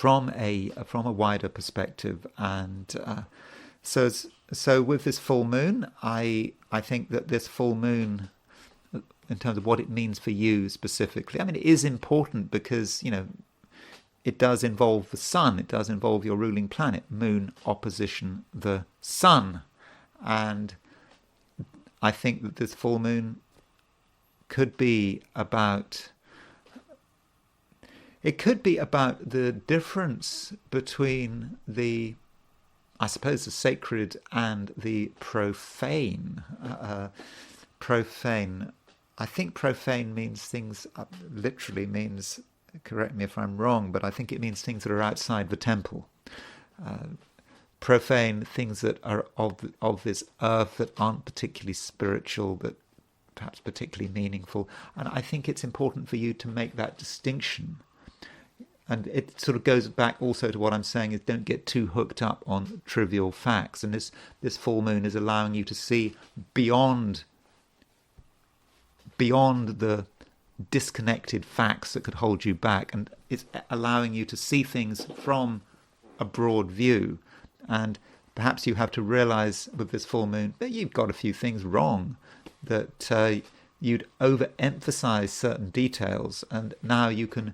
a wider perspective. And so with this full moon, I think that this full moon, in terms of what it means for you specifically, it is important because it does involve the sun, it does involve your ruling planet, moon opposition the sun. And I think that this full moon could be about the difference between the sacred and the profane. Profane. I think profane means things, literally means, correct me if I'm wrong, but I think it means things that are outside the temple. Profane, things that are of this earth that aren't particularly spiritual, but perhaps particularly meaningful. And I think it's important for you to make that distinction. And it sort of goes back also to what I'm saying is don't get too hooked up on trivial facts. And this full moon is allowing you to see beyond the disconnected facts that could hold you back, and it's allowing you to see things from a broad view. And perhaps you have to realize with this full moon that you've got a few things wrong, that you'd overemphasize certain details, and now you can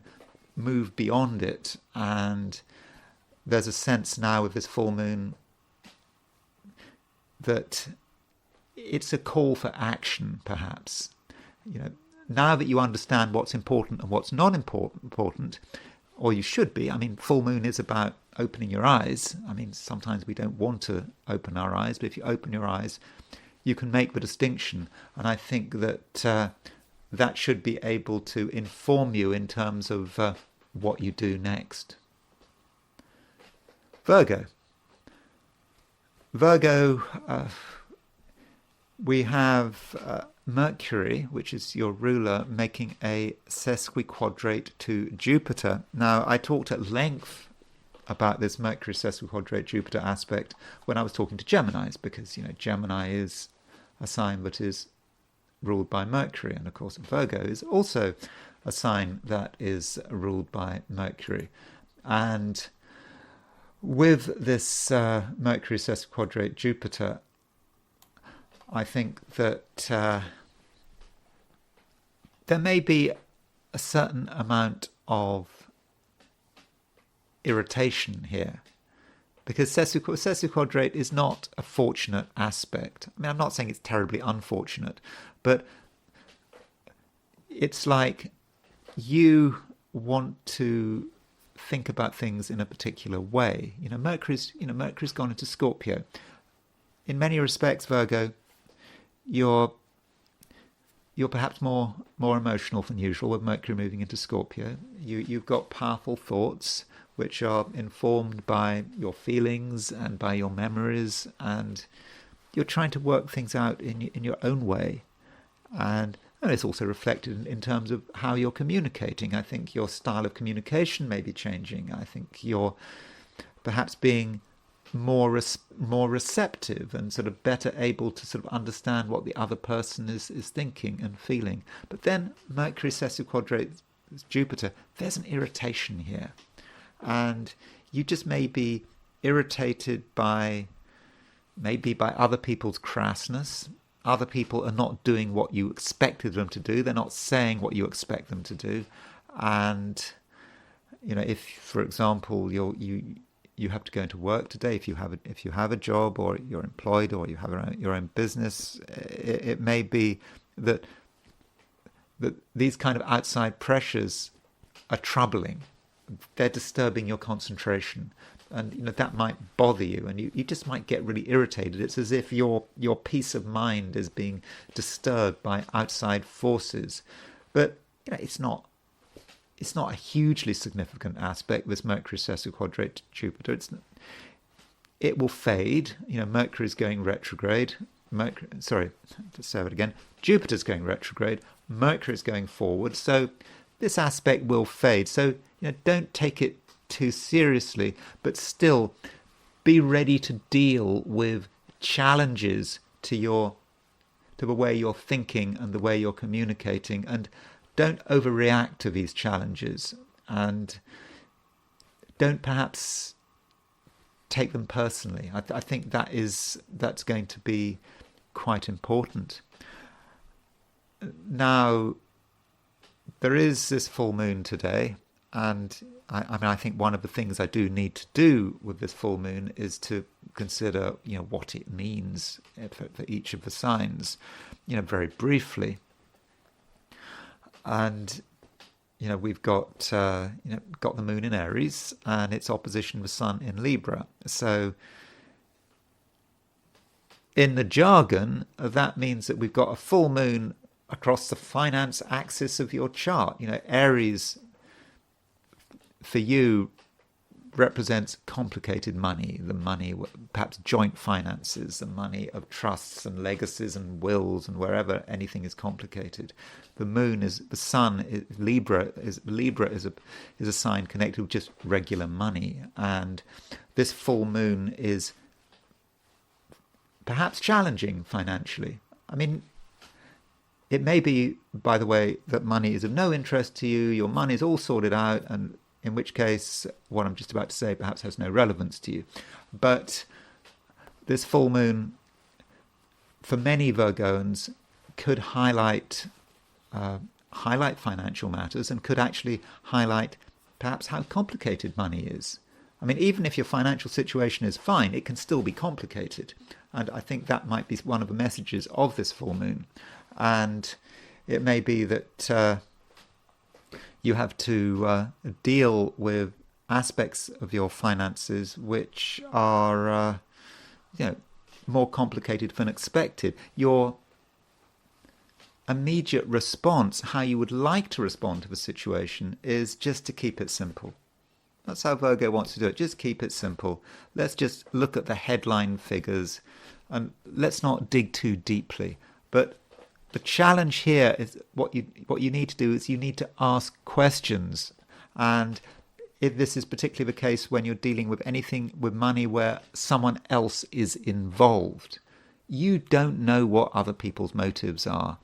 move beyond it. And there's a sense now with this full moon that it's a call for action, perhaps. Now that you understand what's important and what's not important, or you should be. I mean, full moon is about opening your eyes. I mean, sometimes we don't want to open our eyes, but if you open your eyes, you can make the distinction. And I think that that should be able to inform you in terms of what you do next. Virgo. Virgo, we have Mercury, which is your ruler, making a sesquiquadrate to Jupiter. Now, I talked at length about this Mercury sesquiquadrate Jupiter aspect when I was talking to Geminis, because, Gemini is a sign that is ruled by Mercury, and of course Virgo is also a sign that is ruled by Mercury. And with this Mercury sesquiquadrate Jupiter, I think that there may be a certain amount of irritation here, because sesquiquadrate is not a fortunate aspect. I mean, I'm not saying it's terribly unfortunate, but it's like you want to think about things in a particular way. Mercury's gone into Scorpio. In many respects, Virgo, you're perhaps more emotional than usual with Mercury moving into Scorpio. You've got powerful thoughts which are informed by your feelings and by your memories, and you're trying to work things out in your own way. And it's also reflected in terms of how you're communicating. I think your style of communication may be changing. I think you're perhaps being more receptive and sort of better able to sort of understand what the other person is thinking and feeling. But then Mercury sesquiquadrate Jupiter, there's an irritation here. And you just may be irritated by other people's crassness. Other people are not doing what you expected them to do. They're not saying what you expect them to do. And, if, for example, you have to go into work today, if you have a job, or you're employed, or you have your own business, it may be that these kind of outside pressures are troubling. They're disturbing your concentration, and that might bother you, and you just might get really irritated. It's as if your peace of mind is being disturbed by outside forces. But it's not a hugely significant aspect, this Mercury sesquiquadrate Jupiter. It will fade. Mercury's going retrograde. Jupiter's going retrograde. Mercury's going forward. So this aspect will fade. So don't take it too seriously, but still be ready to deal with challenges to the way you're thinking and the way you're communicating, and don't overreact to these challenges, and don't perhaps take them personally. I think that's going to be quite important. Now, there is this full moon today, and I think one of the things I do need to do with this full moon is to consider, what it means for each of the signs, very briefly. And we've got the moon in Aries, and its opposition the sun in Libra. So in the jargon, that means that we've got a full moon across the finance axis of your chart. Aries for you represents complicated money, the money, perhaps joint finances, the money of trusts and legacies and wills, and wherever anything is complicated. The moon is the sun. Libra is a sign connected with just regular money, and this full moon is perhaps challenging financially. I mean, it may be, by the way, that money is of no interest to you, your money is all sorted out, and in which case what I'm just about to say perhaps has no relevance to you. But this full moon, for many Virgoans, could highlight financial matters, and could actually highlight perhaps how complicated money is. I mean, even if your financial situation is fine, it can still be complicated. And I think that might be one of the messages of this full moon. And it may be that you have to deal with aspects of your finances which are more complicated than expected. Your immediate response, how you would like to respond to the situation, is just to keep it simple. That's how Virgo wants to do it. Just keep it simple. Let's just look at the headline figures and let's not dig too deeply. But the challenge here is what you need to do is you need to ask questions. And if this is particularly the case when you're dealing with anything with money where someone else is involved, you don't know what other people's motives are,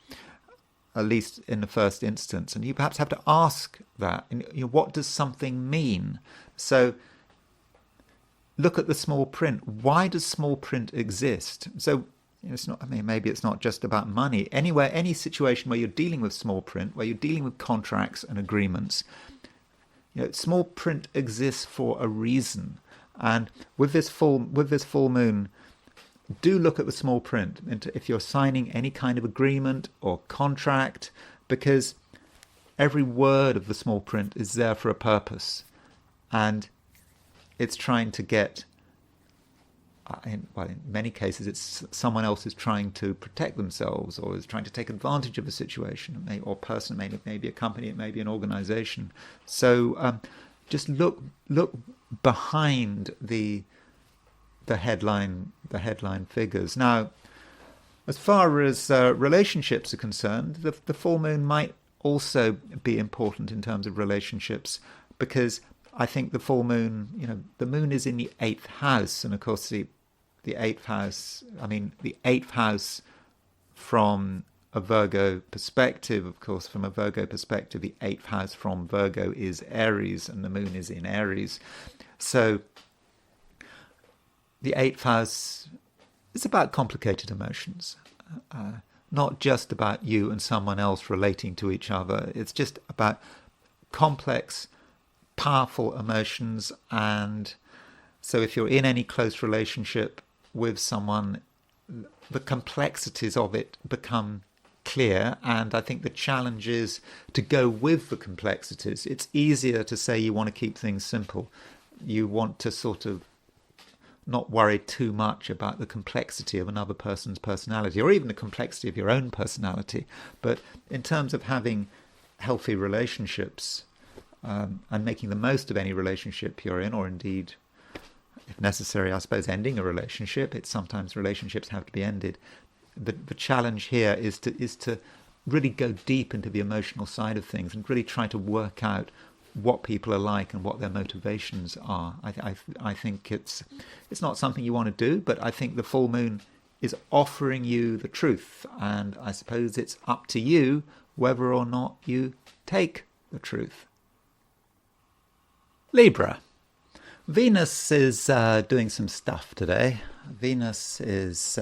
at least in the first instance. And you perhaps have to ask that. What does something mean? So look at the small print. Why does small print exist? So it's not, maybe it's not just about money. Anywhere, any situation where you're dealing with small print, where you're dealing with contracts and agreements, small print exists for a reason. And with this full moon, do look at the small print if you're signing any kind of agreement or contract, because every word of the small print is there for a purpose, and it's trying to get, in many cases, it's someone else is trying to protect themselves or is trying to take advantage of a situation, or person, maybe a company, it may be an organization. So just look behind the headline figures. Now, as far as relationships are concerned, the full moon might also be important in terms of relationships, because I think the full moon, the moon is in the 8th house, and of course the 8th house, the 8th house from a Virgo perspective, of course, from a Virgo perspective, the 8th house from Virgo is Aries, and the moon is in Aries. So the 8th house is about complicated emotions, not just about you and someone else relating to each other. It's just about complex, powerful emotions. And so if you're in any close relationship with someone, the complexities of it become clear. And I think the challenge is to go with the complexities. It's easier to say you want to keep things simple. You want to sort of not worry too much about the complexity of another person's personality, or even the complexity of your own personality. But in terms of having healthy relationships and making the most of any relationship you're in, or indeed, if necessary, I suppose, ending a relationship, sometimes relationships have to be ended. The challenge here is to really go deep into the emotional side of things and really try to work out what people are like and what their motivations are. I think it's not something you want to do, but I think the full moon is offering you the truth, and I suppose it's up to you whether or not you take the truth. Libra. Venus is doing some stuff today. Venus is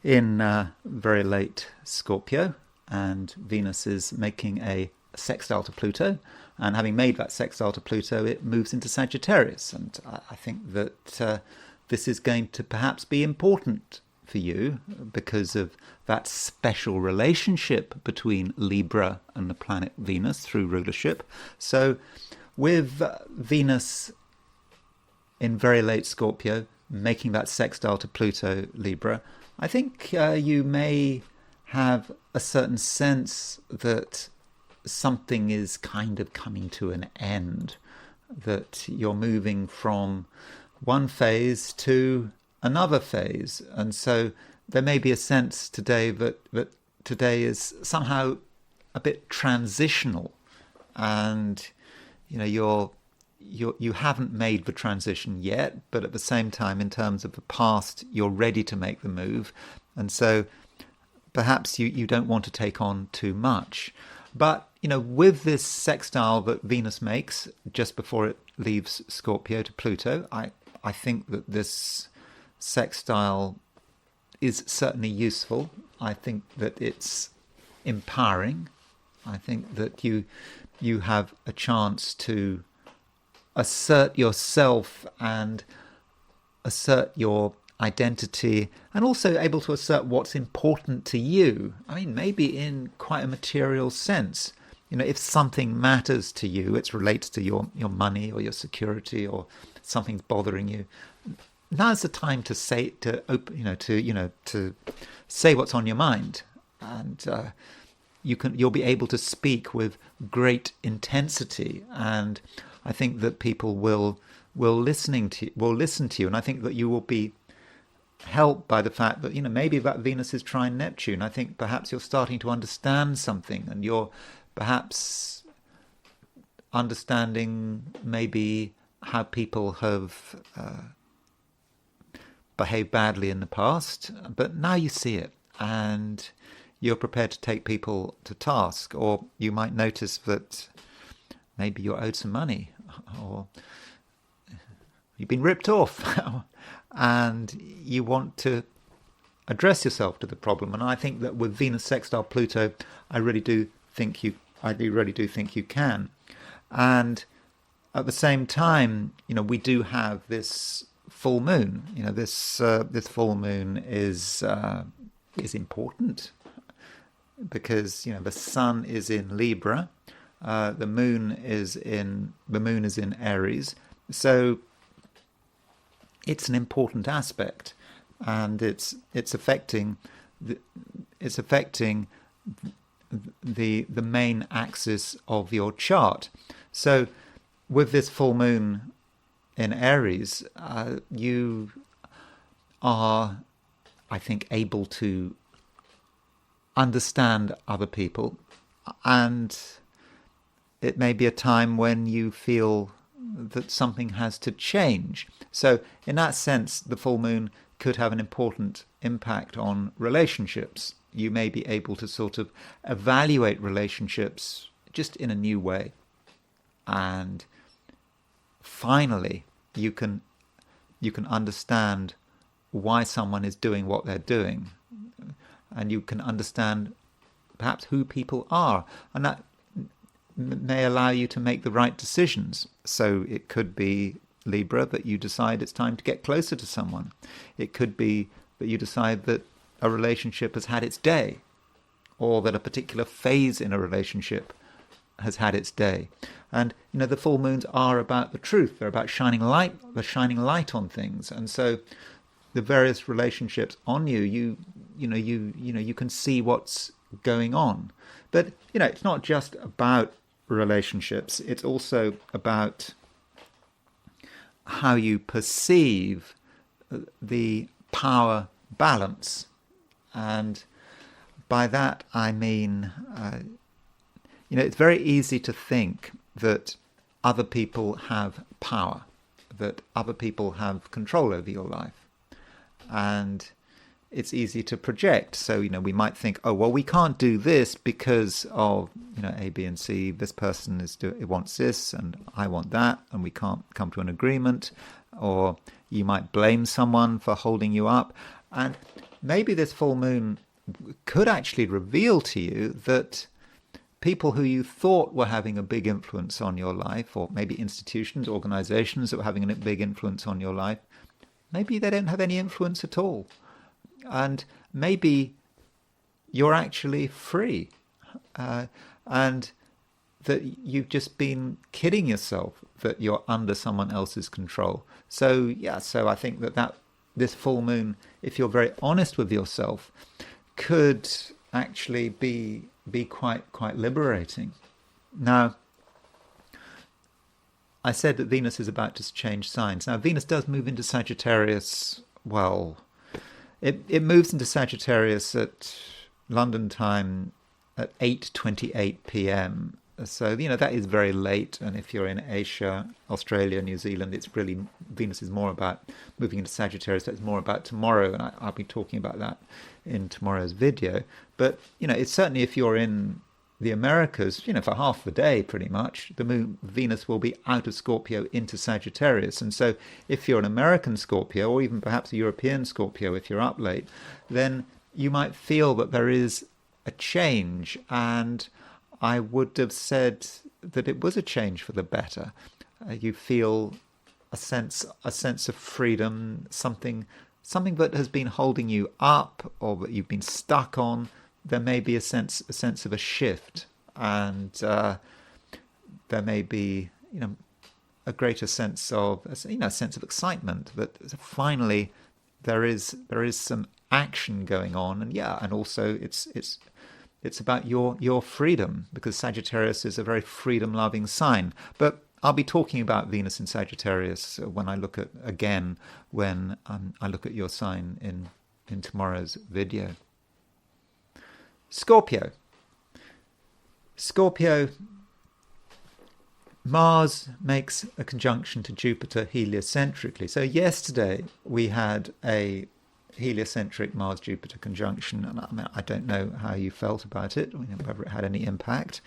in very late Scorpio, and Venus is making a sextile to Pluto, and having made that sextile to Pluto, it moves into Sagittarius. And I think that this is going to perhaps be important for you because of that special relationship between Libra and the planet Venus through rulership. So with Venus in very late Scorpio making that sextile to Pluto, Libra, I think you may have a certain sense that something is kind of coming to an end, that you're moving from one phase to another phase. And so there may be a sense today that today is somehow a bit transitional, and you haven't made the transition yet, but at the same time, in terms of the past, you're ready to make the move. And so perhaps you don't want to take on too much. But, with this sextile that Venus makes just before it leaves Scorpio to Pluto, I think that this sextile is certainly useful. I think that it's empowering. I think that you have a chance to assert yourself and assert your identity, and also able to assert what's important to you. I mean, maybe in quite a material sense. If something matters to you, it relates to your money or your security, or something's bothering you. Now's the time to say to say what's on your mind, and you'll be able to speak with great intensity. And I think that people will listen to you, and I think that you will be helped by the fact that maybe that Venus is trine Neptune. I think perhaps you're starting to understand something, and you're perhaps understanding maybe how people have behaved badly in the past, but now you see it and you're prepared to take people to task. Or you might notice that maybe you're owed some money, or you've been ripped off and you want to address yourself to the problem. And I think that with Venus sextile Pluto, I really do think you can. And at the same time, we do have this full moon. This full moon is important because the sun is in Libra, the moon is in Aries, so it's an important aspect, and it's affecting the main axis of your chart. So with this full moon in Aries, you are, I think, able to understand other people, and it may be a time when you feel that something has to change. So in that sense, the full moon could have an important impact on relationships. You may be able to sort of evaluate relationships just in a new way. And finally, you can understand why someone is doing what they're doing. And you can understand perhaps who people are. And that may allow you to make the right decisions. So it could be, Libra, that you decide it's time to get closer to someone. It could be that you decide that a relationship has had its day, or that a particular phase in a relationship has had its day. And the full moons are about the truth. They're about shining light. They're shining light on things. And so the various relationships on you can see what's going on. But it's not just about relationships. It's also about how you perceive the power balance. And by that I mean, it's very easy to think that other people have power, that other people have control over your life. And it's easy to project. So, we might think, oh, well, we can't do this because of, A, B, and C. This person wants this and I want that, and we can't come to an agreement. Or you might blame someone for holding you up. And maybe this full moon could actually reveal to you that people who you thought were having a big influence on your life, or maybe institutions, organizations that were having a big influence on your life, maybe they don't have any influence at all. And maybe you're actually free, and that you've just been kidding yourself that you're under someone else's control. So I think that this full moon, if you're very honest with yourself, could actually be quite liberating. Now, I said that Venus is about to change signs. Now, Venus does move into Sagittarius. Well, it moves into Sagittarius at London time at 8:28 p.m. So, that is very late. And if you're in Asia, Australia, New Zealand, it's really, Venus is more about moving into Sagittarius. So it's more about tomorrow. And I'll be talking about that in tomorrow's video. But, it's certainly if you're in the Americas, for half the day, pretty much, Venus will be out of Scorpio into Sagittarius. And so if you're an American Scorpio, or even perhaps a European Scorpio, if you're up late, then you might feel that there is a change. And I would have said that it was a change for the better. You feel a sense of freedom, something that has been holding you up or that you've been stuck on. There may be a sense of a shift, and there may be a greater sense of a sense of excitement that finally there is some action going on, and also it's about your freedom, because Sagittarius is a very freedom-loving sign. But I'll be talking about Venus in Sagittarius when I look at your sign in tomorrow's video. Scorpio, Mars makes a conjunction to Jupiter heliocentrically. So yesterday we had a heliocentric Mars-Jupiter conjunction, and I don't know how you felt about it, whether it had any impact,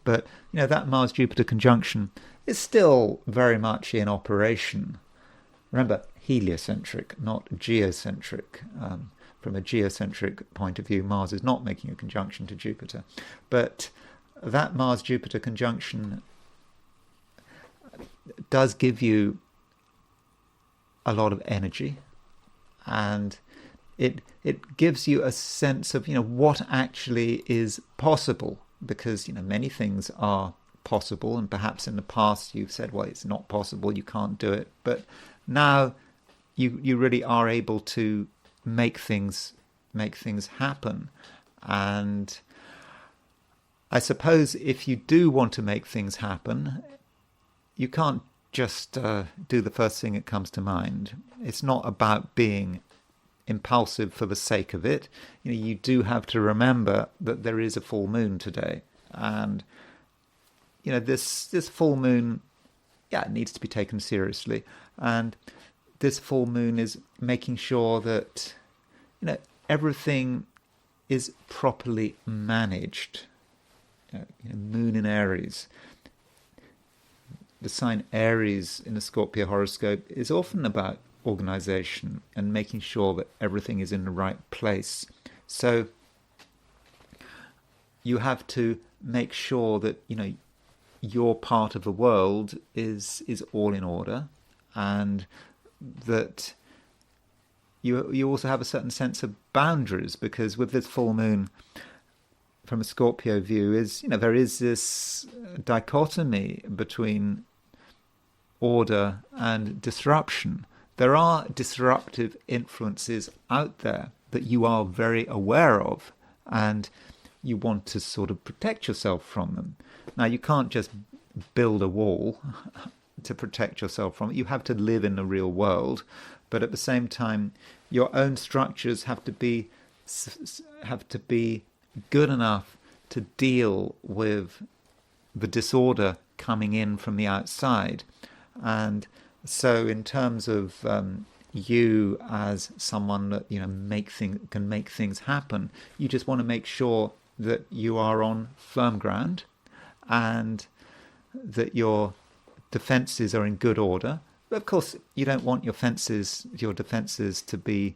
but that Mars-Jupiter conjunction is still very much in operation. Remember, heliocentric, not geocentric. From a geocentric point of view, Mars is not making a conjunction to Jupiter. But that Mars-Jupiter conjunction does give you a lot of energy, and it gives you a sense of what actually is possible, because many things are possible, and perhaps in the past you've said, well, it's not possible, you can't do it, but now you really are able to make things happen. And I suppose if you do want to make things happen, you can't just do the first thing that comes to mind. It's not about being impulsive for the sake of it. You do have to remember that there is a full moon today, and this full moon, it needs to be taken seriously. And this full moon is making sure that everything is properly managed. Moon in Aries. The sign Aries in the Scorpio horoscope is often about organization and making sure that everything is in the right place. So you have to make sure that your part of the world is all in order, and that you also have a certain sense of boundaries, because with this full moon, from a Scorpio view, is there is this dichotomy between order and disruption. There are disruptive influences out there that you are very aware of, and you want to sort of protect yourself from them. Now, you can't just build a wall to protect yourself from it. You have to live in the real world, but at the same time, your own structures have to be good enough to deal with the disorder coming in from the outside. And so in terms of you as someone that can make things happen, you just want to make sure that you are on firm ground and that your defenses are in good order. But of course, you don't want your defenses to be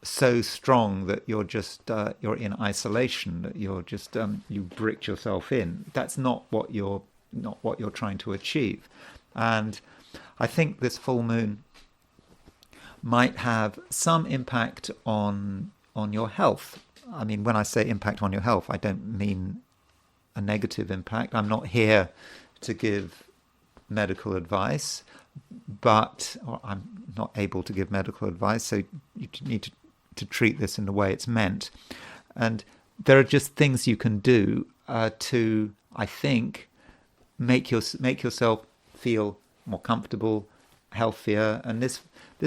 so strong that you're in isolation, that you're just you bricked yourself in. That's not what you're trying to achieve. And I think this full moon might have some impact on your health. I mean, when I say impact on your health, I don't mean a negative impact. I'm not here to give medical advice, or I'm not able to give medical advice, so you need to treat this in the way it's meant. And there are just things you can do to, I think, make yourself feel more comfortable, healthier. And this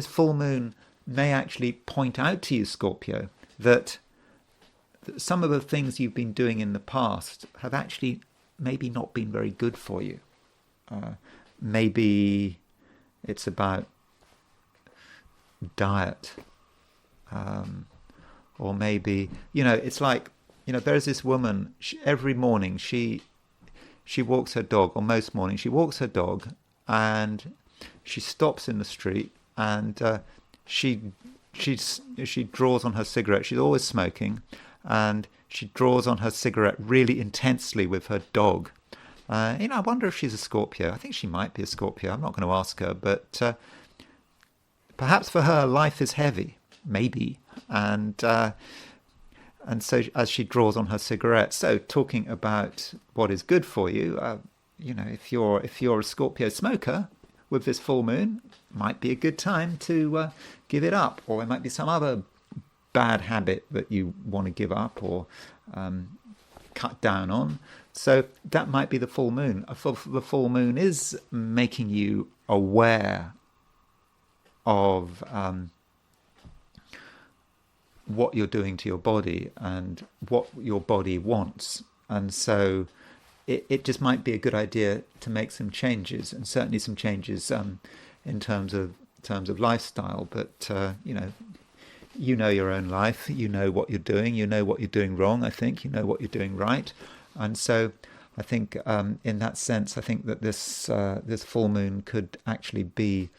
full moon may actually point out to you, Scorpio, that some of the things you've been doing in the past have actually maybe not been very good for you. Maybe it's about diet, or maybe, it's like, there's this woman, every morning she walks her dog, or most mornings she walks her dog, and she stops in the street, and she draws on her cigarette. She's always smoking, and she draws on her cigarette really intensely with her dog. I wonder if she's a Scorpio. I think she might be a Scorpio. I'm not going to ask her, but perhaps for her, life is heavy, maybe, and so as she draws on her cigarette. So talking about what is good for you, if you're a Scorpio smoker, with this full moon, might be a good time to give it up, or there might be some other bad habit that you want to give up or cut down on. So that might be the full moon. The full moon is making you aware of what you're doing to your body and what your body wants. And so it just might be a good idea to make some changes, and certainly some changes in terms of lifestyle. But you know your own life. You know what you're doing. You know what you're doing wrong. I think you know what you're doing right. And so I think in that sense, I think that this full moon could actually be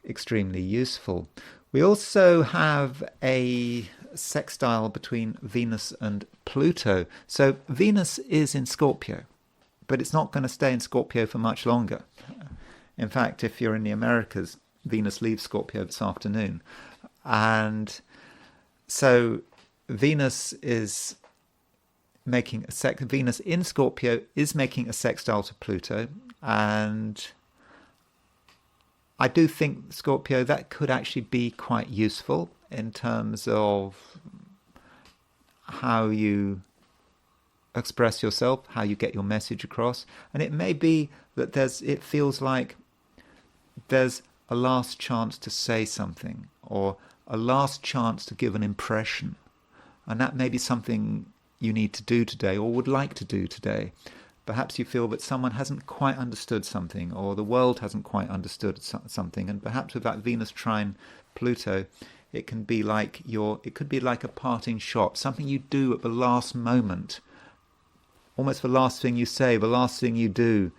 extremely useful. We also have a sextile between Venus and Pluto. So Venus is in Scorpio, but it's not going to stay in Scorpio for much longer. In fact, if you're in the Americas, Venus leaves Scorpio this afternoon. And so Venus is making Venus in Scorpio is making a sextile to Pluto. And I do think Scorpio, that could actually be quite useful in terms of how you express yourself, how you get your message across. And it may be that it feels like there's a last chance to say something, or a last chance to give an impression. And that may be something you need to do today, or would like to do today. Perhaps you feel that someone hasn't quite understood something, or the world hasn't quite understood something. And perhaps with that Venus trine Pluto, it could be like a parting shot, something you do at the last moment, almost the last thing you say, the last thing you do,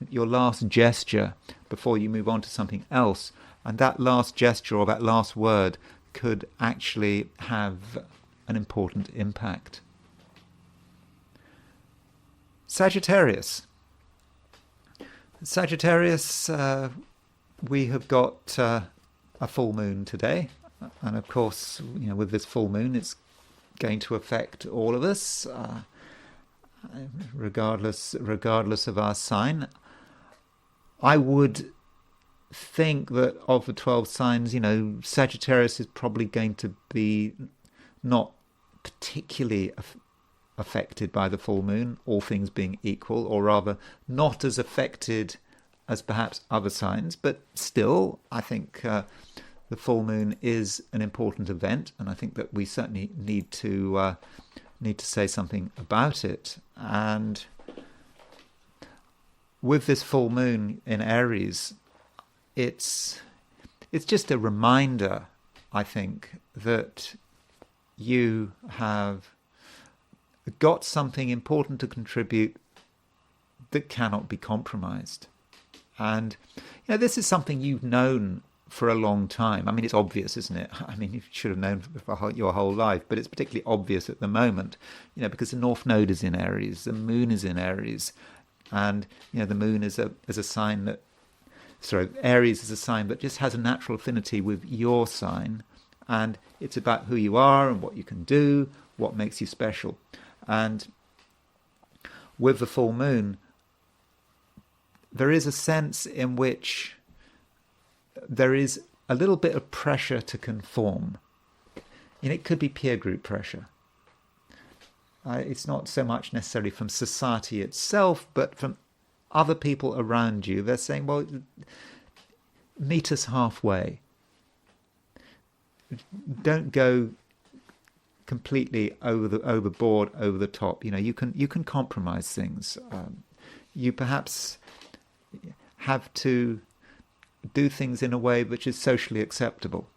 your last gesture before you move on to something else. And that last gesture or that last word could actually have an important impact. Sagittarius. We have got a full moon today, and of course, with this full moon, it's going to affect all of us, regardless of our sign. I would think that of the 12 signs, Sagittarius is probably going to be not particularly affected by the full moon, all things being equal, or rather not as affected as perhaps other signs. But still, I think the full moon is an important event, and I think that we certainly need to say something about it. And with this full moon in Aries, it's just a reminder, I think, that you have got something important to contribute that cannot be compromised. And this is something you've known for a long time. I mean, it's obvious, isn't it? I mean, you should have known for your whole life, but it's particularly obvious at the moment, because the North Node is in Aries, the Moon is in Aries, and the Moon is a sign that, Aries is a sign that just has a natural affinity with your sign, and it's about who you are and what you can do, what makes you special. And with the full moon, there is a sense in which there is a little bit of pressure to conform. And it could be peer group pressure. It's not so much necessarily from society itself, but from other people around you. They're saying, well, meet us halfway. Don't go completely overboard, over the top. You can compromise things. You perhaps have to do things in a way which is socially acceptable.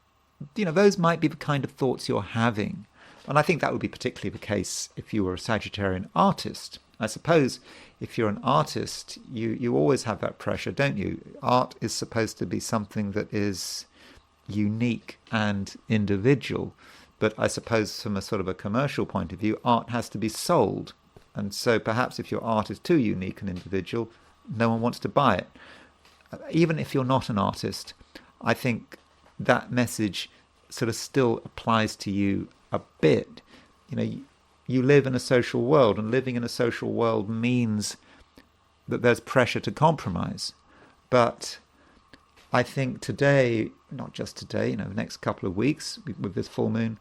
Those might be the kind of thoughts you're having. And I think that would be particularly the case if you were a Sagittarian artist. I suppose if you're an artist, you always have that pressure, don't you? Art is supposed to be something that is unique and individual. But I suppose from a sort of a commercial point of view, art has to be sold. And so perhaps if your art is too unique and individual, no one wants to buy it. Even if you're not an artist, I think that message sort of still applies to you a bit. You live in a social world, and living in a social world means that there's pressure to compromise. But I think today, not just today, the next couple of weeks with this full moon,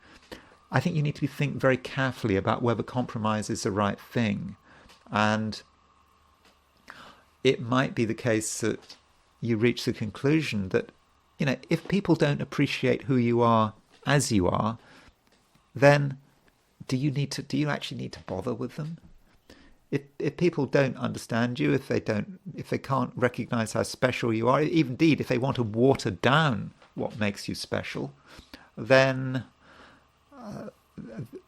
I think you need to think very carefully about whether compromise is the right thing. And it might be the case that you reach the conclusion that, if people don't appreciate who you are as you are, then do you actually need to bother with them? If people don't understand you, if they can't recognize how special you are, even indeed if they want to water down what makes you special, then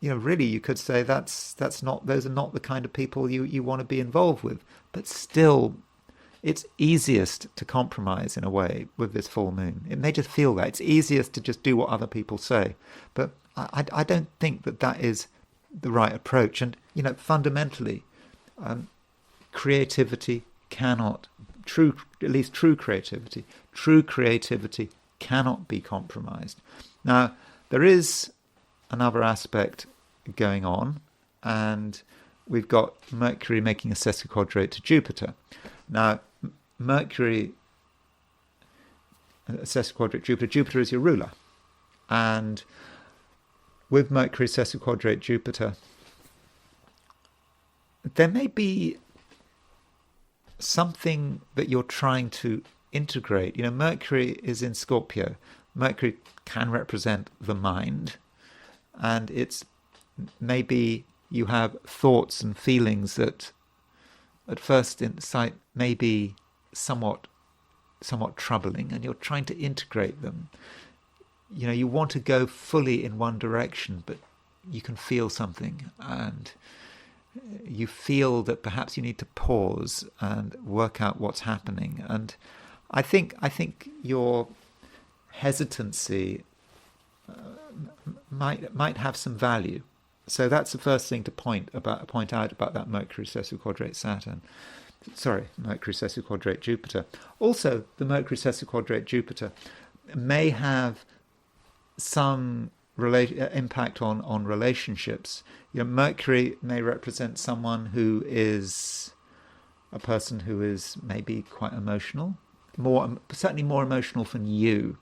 really you could say those are not the kind of people you want to be involved with. But still, it's easiest to compromise in a way with this full moon. It may just feel that it's easiest to just do what other people say, but I don't think that is the right approach. And fundamentally, creativity cannot, true creativity cannot be compromised. Now, there is another aspect going on, and we've got Mercury making a sesquiquadrate to Jupiter. Now, Mercury, sesquiquadrate Jupiter is your ruler. And with Mercury sesquiquadrate Jupiter, there may be something that you're trying to integrate. Mercury is in Scorpio. Mercury can represent the mind, and it's maybe you have thoughts and feelings that at first sight may be somewhat troubling, and you're trying to integrate them. You want to go fully in one direction, but you can feel something, and you feel that perhaps you need to pause and work out what's happening. And I think your hesitancy might have some value. So that's the first thing to point out about that Mercury sesquiquadrate Mercury sesquiquadrate Jupiter. Also, the Mercury sesquiquadrate Jupiter may have some impact on relationships. Mercury may represent someone who is a person who is maybe quite emotional, certainly more emotional than you,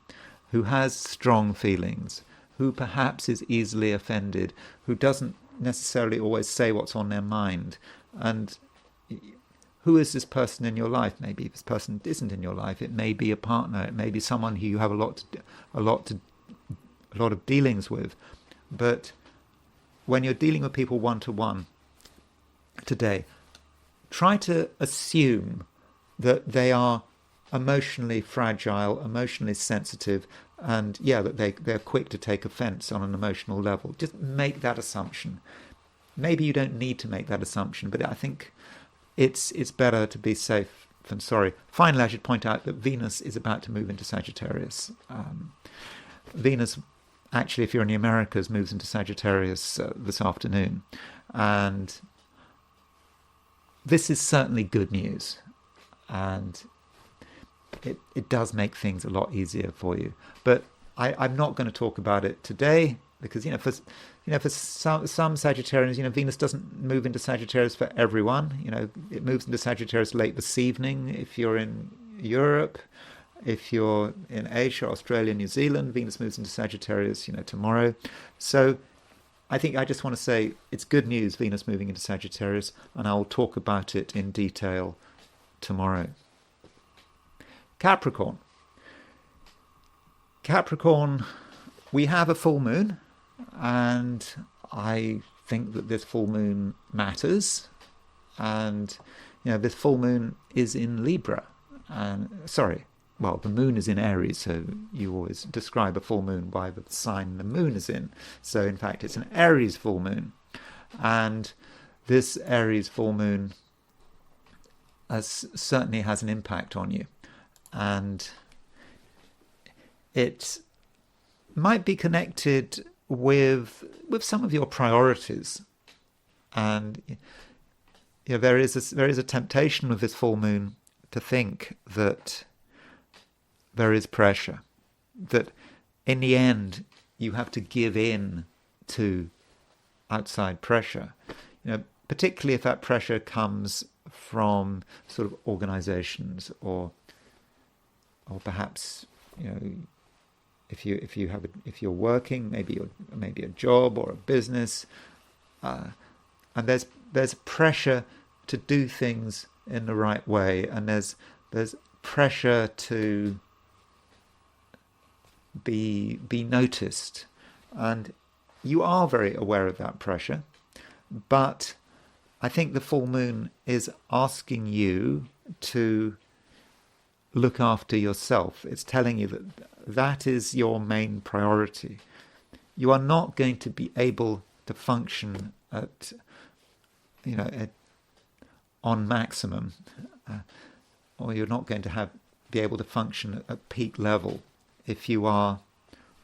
who has strong feelings, who perhaps is easily offended, who doesn't necessarily always say what's on their mind. And who is this person in your life? Maybe this person isn't in your life. It may be a partner. It may be someone who you have a lot of dealings with. But when you're dealing with people one-to-one today, try to assume that they are emotionally fragile, emotionally sensitive, and that they're quick to take offense on an emotional level. Just make that assumption. Maybe you don't need to make that assumption, but I think it's better to be safe than sorry. Finally, I should point out that Venus is about to move into Sagittarius. Venus, actually, if you're in the Americas, moves into Sagittarius this afternoon. And this is certainly good news. And it does make things a lot easier for you. But I'm not going to talk about it today because, for some Sagittarians, Venus doesn't move into Sagittarius for everyone. It moves into Sagittarius late this evening. If you're in Europe, if you're in Asia, Australia, New Zealand, Venus moves into Sagittarius, tomorrow. So I think I just want to say it's good news, Venus moving into Sagittarius, and I'll talk about it in detail tomorrow. Capricorn, we have a full moon, and I think that this full moon matters, and this full moon is in Libra, and the moon is in Aries, so you always describe a full moon by the sign the moon is in. So in fact, it's an Aries full moon, and this Aries full moon certainly has an impact on you, and it might be connected with some of your priorities, and there is a temptation with this full moon to think that there is pressure, that in the end you have to give in to outside pressure, particularly if that pressure comes from sort of organizations, or perhaps if you're working, maybe a job or a business, and there's pressure to do things in the right way, and there's pressure to be noticed, and you are very aware of that pressure. But I think the full moon is asking you to look after yourself. It's telling you that that is your main priority. You are not going to be able to function at on maximum, or you're not going to be able to function at peak level if you are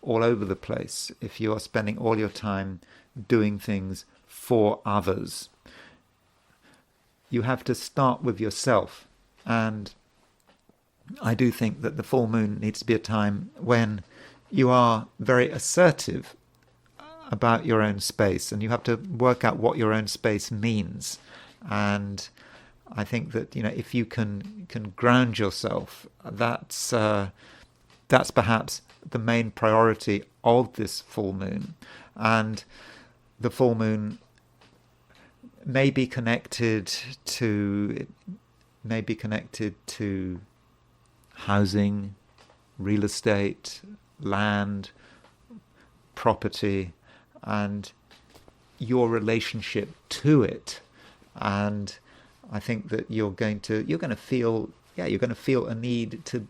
all over the place, if you are spending all your time doing things for others. You have to start with yourself, and I do think that the full moon needs to be a time when you are very assertive about your own space, and you have to work out what your own space means. And I think that if you can ground yourself, that's perhaps the main priority of this full moon. And the full moon may be connected to housing, real estate, land, property, and your relationship to it. And I think that you're going to feel a need to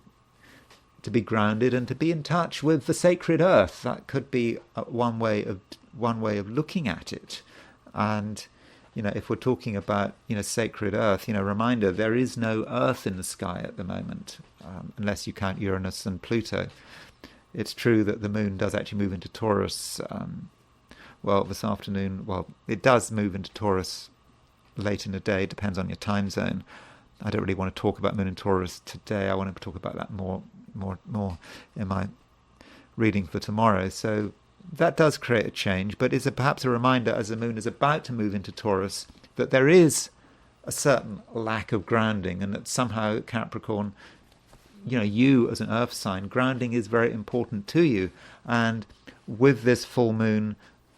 be grounded and to be in touch with the sacred earth. That could be one way of looking at it. And if we're talking about sacred earth, reminder, there is no earth in the sky at the moment, unless you count Uranus and Pluto. It's true that the moon does actually move into Taurus this afternoon. Well, it does move into Taurus late in the day, depends on your time zone. I don't really want to talk about moon in Taurus today. I want to talk about that more in my reading for tomorrow. So that does create a change, but is perhaps a reminder, as the moon is about to move into Taurus, that there is a certain lack of grounding, and that somehow Capricorn, you as an earth sign, grounding is very important to you. And with this full moon,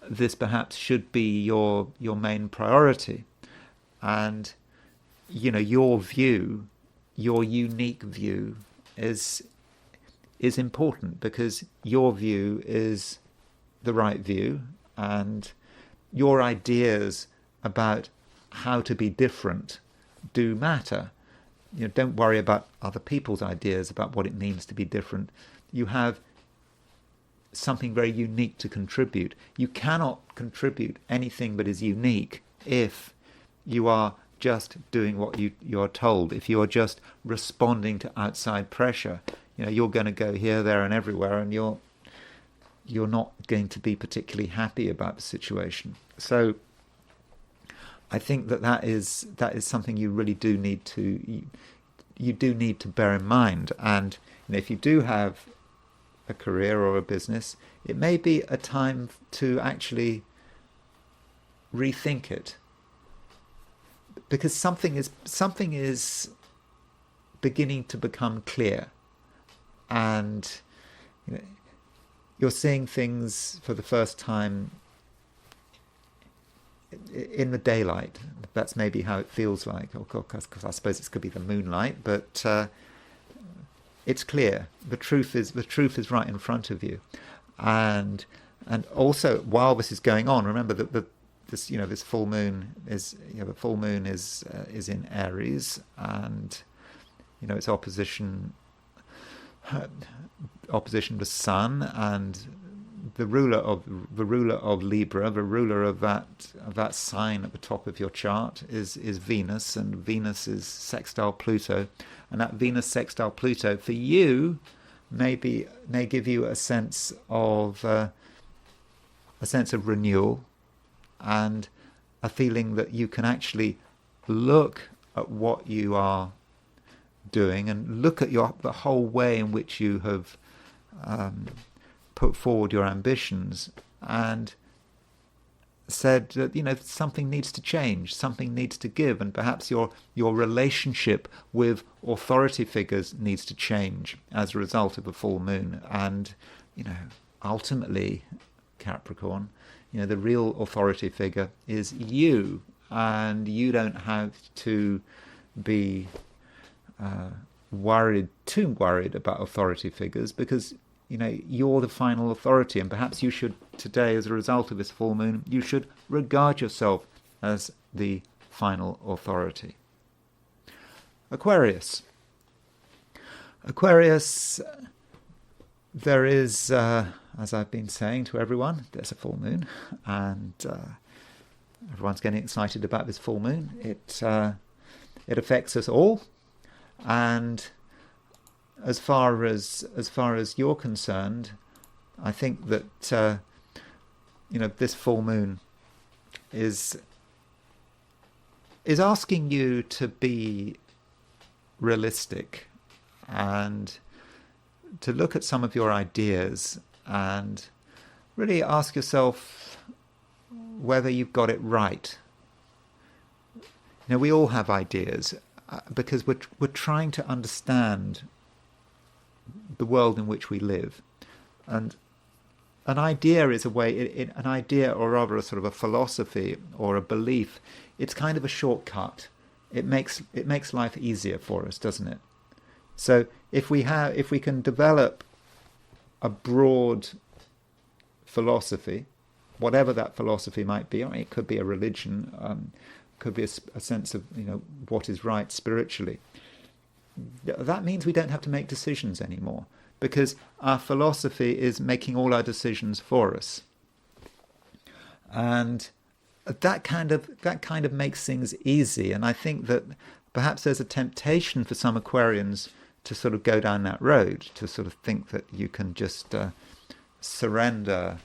this perhaps should be your main priority. And your view, your unique view, is important, because your view is the right view, and your ideas about how to be different do matter. Don't worry about other people's ideas about what it means to be different. You have something very unique to contribute. You cannot contribute anything that is unique if you are just doing what you're told. If you are just responding to outside pressure, you're going to go here, there, and everywhere, and you're not going to be particularly happy about the situation. So I think that is something you really do need to bear in mind. And if you do have a career or a business, it may be a time to actually rethink it, because something is beginning to become clear, and you're seeing things for the first time in the daylight. That's maybe how it feels like, because I suppose it could be the moonlight, but it's clear. The truth is right in front of you, and And also, while this is going on, remember that this full moon is is in Aries, and it's opposition to Sun, and the ruler of Libra, the ruler of that sign at the top of your chart is Venus, and Venus is sextile Pluto, and that Venus sextile Pluto for you may give you a sense of renewal, and a feeling that you can actually look at what you are doing and look at the whole way in which you have put forward your ambitions, and said that something needs to change, something needs to give, and perhaps your relationship with authority figures needs to change as a result of a full moon. And ultimately, Capricorn, the real authority figure is you, and you don't have to be too worried about authority figures, because you're the final authority. And perhaps you should today, as a result of this full moon, you should regard yourself as the final authority. Aquarius, there is, as I've been saying to everyone, there's a full moon, and everyone's getting excited about this full moon. It affects us all, and as far as you're concerned, I think that this full moon is asking you to be realistic and to look at some of your ideas and really ask yourself whether you've got it right. We all have ideas, because we're trying to understand the world in which we live, and an idea is an idea, or rather a sort of a philosophy or a belief. It's kind of a shortcut. It makes life easier for us, doesn't it? So if we can develop a broad philosophy, whatever that philosophy might be, it could be a religion, could be a sense of what is right spiritually. That means we don't have to make decisions anymore, because our philosophy is making all our decisions for us, and that kind of makes things easy. And I think that perhaps there's a temptation for some Aquarians to sort of go down that road, to sort of think that you can just surrender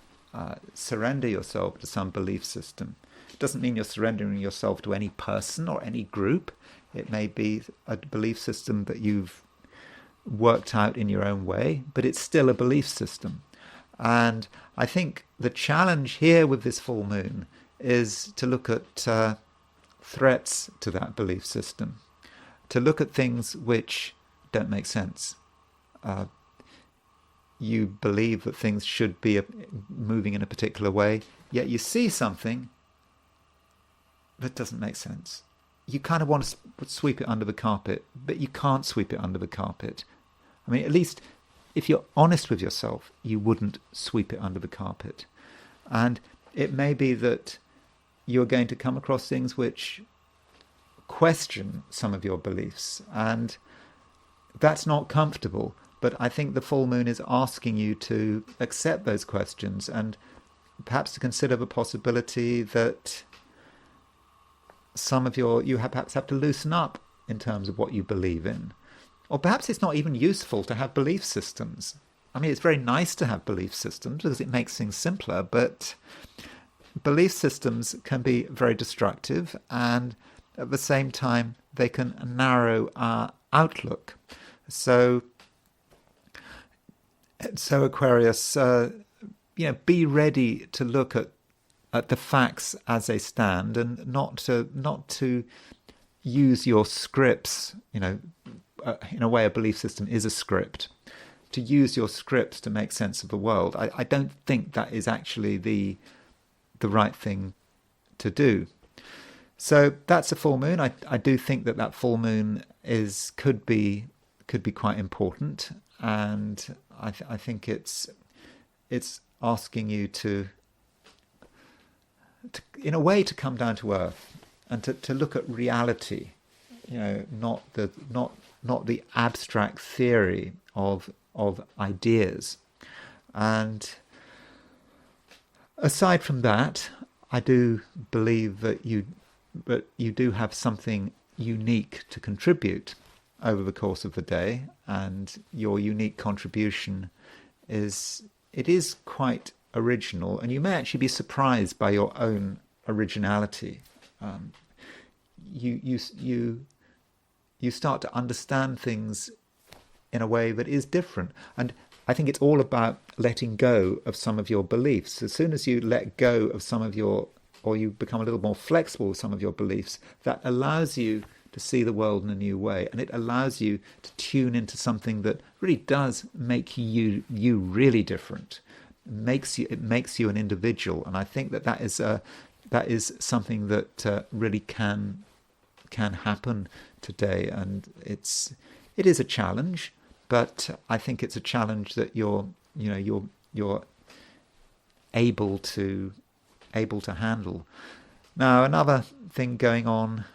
yourself to some belief system. It doesn't mean you're surrendering yourself to any person or any group. It may be a belief system that you've worked out in your own way, but it's still a belief system. And I think the challenge here with this full moon is to look at threats to that belief system, to look at things which don't make sense. You believe that things should be moving in a particular way, yet you see something that doesn't make sense. You kind of want to sweep it under the carpet, but you can't sweep it under the carpet. I mean, at least if you're honest with yourself, you wouldn't sweep it under the carpet. And it may be that you're going to come across things which question some of your beliefs, and that's not comfortable. But I think the full moon is asking you to accept those questions, and perhaps to consider the possibility that you perhaps have to loosen up in terms of what you believe in. Or perhaps it's not even useful to have belief systems. I mean, it's very nice to have belief systems because it makes things simpler, but belief systems can be very destructive, and at the same time they can narrow our outlook. So Aquarius, be ready to look at the facts as they stand, and not to use your scripts. In a way, a belief system is a script. To use your scripts to make sense of the world, I don't think that is actually the right thing to do. So that's a full moon. I do think that full moon could be quite important, and I think it's asking you to in a way, to come down to earth and to look at reality, not the abstract theory of ideas. And aside from that, I do believe that you do have something unique to contribute over the course of the day, and your unique contribution is quite original, and you may actually be surprised by your own originality. You start to understand things in a way that is different, and I think it's all about letting go of some of your beliefs. As soon as you let go of some of or you become a little more flexible with some of your beliefs, that allows you to see the world in a new way, and it allows you to tune into something that really does make you really different. It makes you an individual, and I think that is something that really can happen today, and it is a challenge, but I think it's a challenge that you're able to handle. Now, another thing going on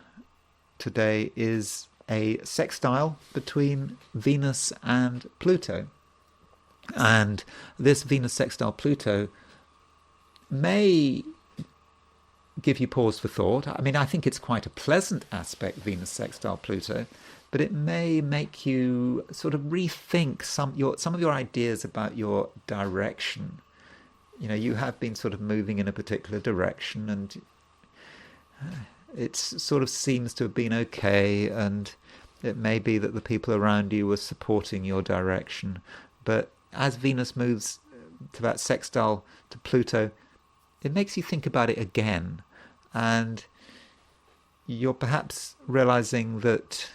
today is a sextile between Venus and Pluto. And this Venus sextile Pluto may give you pause for thought. I mean, I think it's quite a pleasant aspect, Venus sextile Pluto, but it may make you sort of rethink some of your ideas about your direction. You have been sort of moving in a particular direction, and it sort of seems to have been okay, and it may be that the people around you were supporting your direction, but as Venus moves to that sextile to Pluto, it makes you think about it again, and you're perhaps realizing that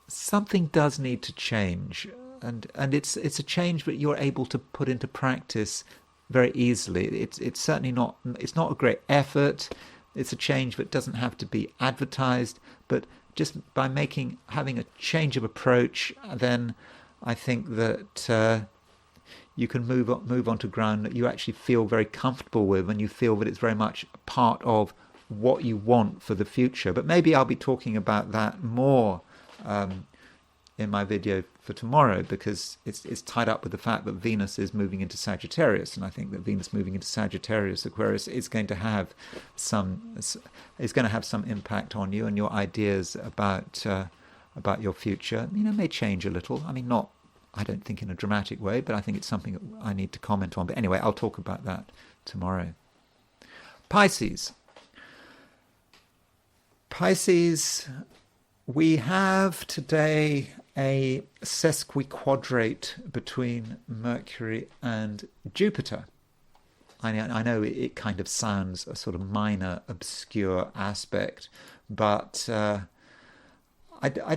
something does need to change, and it's a change that you're able to put into practice very easily. It's certainly not a great effort. It's a change that doesn't have to be advertised, but just by having a change of approach, then I think that you can move on to ground that you actually feel very comfortable with, and you feel that it's very much a part of what you want for the future. But maybe I'll be talking about that more in my video for tomorrow, because it's tied up with the fact that Venus is moving into Sagittarius, and I think that Venus moving into Sagittarius, Aquarius, is going to have some impact on you, and your ideas about your future, may change a little. I mean, I don't think in a dramatic way, but I think it's something that I need to comment on. But anyway, I'll talk about that tomorrow. Pisces, we have today a sesquiquadrate between Mercury and Jupiter. I know it kind of sounds a sort of minor, obscure aspect, but I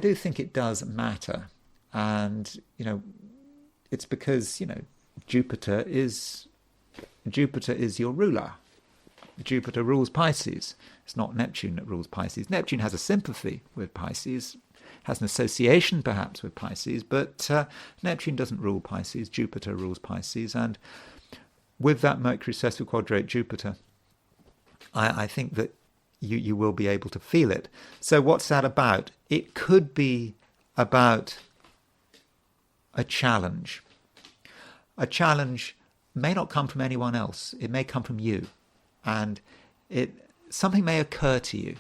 do think it does matter. And, it's because, Jupiter is your ruler. Jupiter rules Pisces. It's not Neptune that rules Pisces. Neptune has a sympathy with Pisces, has an association perhaps with Pisces, but Neptune doesn't rule Pisces. Jupiter rules Pisces. And with that Mercury sesquiquadrate Jupiter, I think that you will be able to feel it. So what's that about? It could be about a challenge. A challenge may not come from anyone else. It may come from you. And something may occur to you.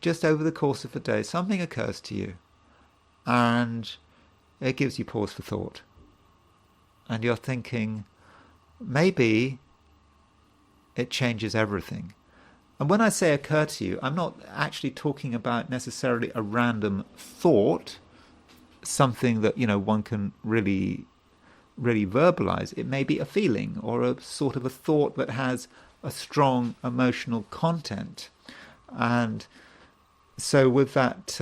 Just over the course of the day, something occurs to you, and it gives you pause for thought. And you're thinking, maybe it changes everything. And when I say occur to you, I'm not actually talking about necessarily a random thought, something that one can really verbalize. It may be a feeling or a sort of a thought that has a strong emotional content. And so with that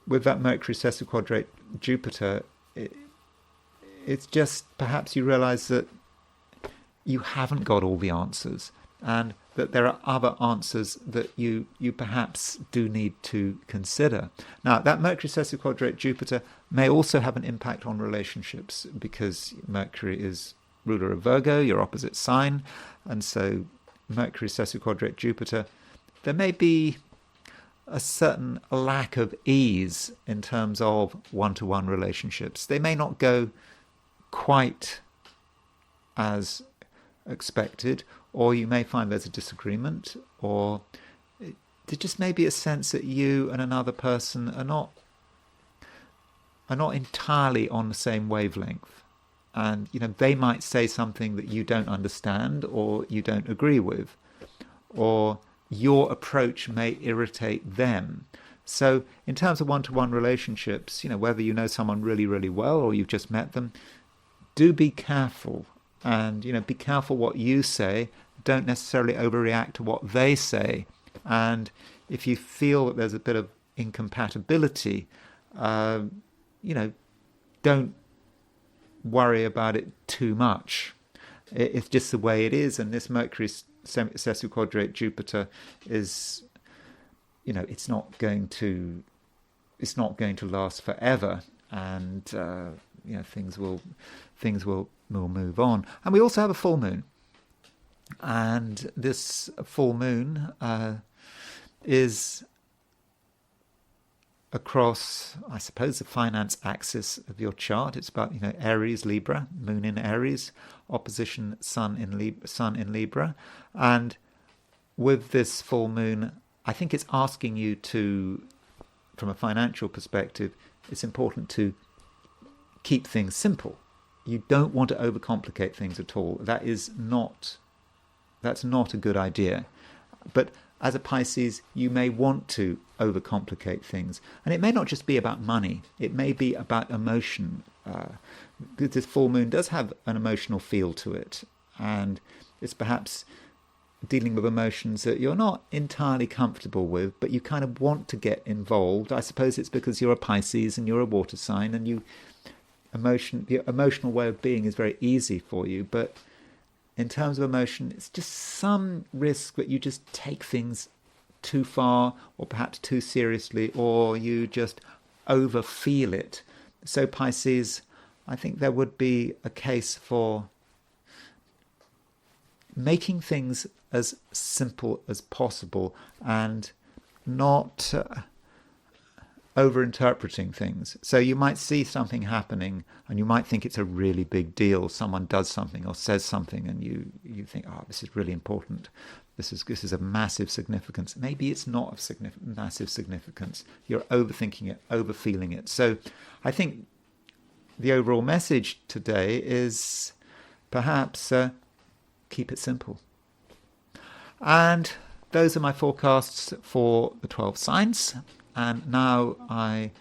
Mercury sesquiquadrate Jupiter, it's just perhaps you realize that you haven't got all the answers, and that there are other answers that you perhaps do need to consider. Now, that Mercury sesquiquadrate Jupiter may also have an impact on relationships, because Mercury is ruler of Virgo, your opposite sign, and so Mercury sesquiquadrate Jupiter, there may be a certain lack of ease in terms of one-to-one relationships. They may not go quite as expected, or you may find there's a disagreement, or there just may be a sense that you and another person are not entirely on the same wavelength. And they might say something that you don't understand or you don't agree with, or your approach may irritate them. So in terms of one-to-one relationships, whether you know someone really, really well or you've just met them, do be careful. And, be careful what you say. Don't necessarily overreact to what they say. And if you feel that there's a bit of incompatibility, don't worry about it too much. It's just the way it is. And this Mercury sesquiquadrate Jupiter is, it's not going to last forever, and things will move on. And we also have a full moon, and this full moon is across, I suppose, the finance axis of your chart. It's about Aries, Libra, moon in Aries, opposition sun in Libra, and with this full moon, I think it's asking you to, from a financial perspective, it's important to keep things simple. You don't want to overcomplicate things at all. That's not a good idea. But as a Pisces, you may want to overcomplicate things. And it may not just be about money. It may be about emotion. This full moon does have an emotional feel to it. And it's perhaps dealing with emotions that you're not entirely comfortable with, but you kind of want to get involved. I suppose it's because you're a Pisces and you're a water sign, and your emotional way of being is very easy for you. But in terms of emotion, it's just some risk that you just take things too far, or perhaps too seriously, or you just overfeel it. So Pisces, I think there would be a case for making things as simple as possible and not over-interpreting things. So you might see something happening and you might think it's a really big deal. Someone does something or says something and you think, oh, this is really important. This is of massive significance. Maybe it's not of massive significance. You're overthinking it, overfeeling it. So I think the overall message today is perhaps keep it simple. And those are my forecasts for the 12 signs. And now I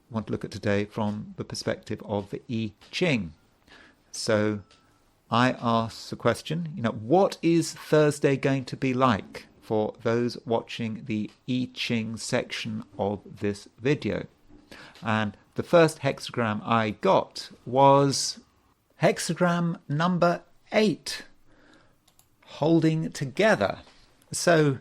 want to look at today from the perspective of the I Ching. So I ask the question, what is Thursday going to be like for those watching the I Ching section of this video? And the first hexagram I got was hexagram number 8, holding together. So,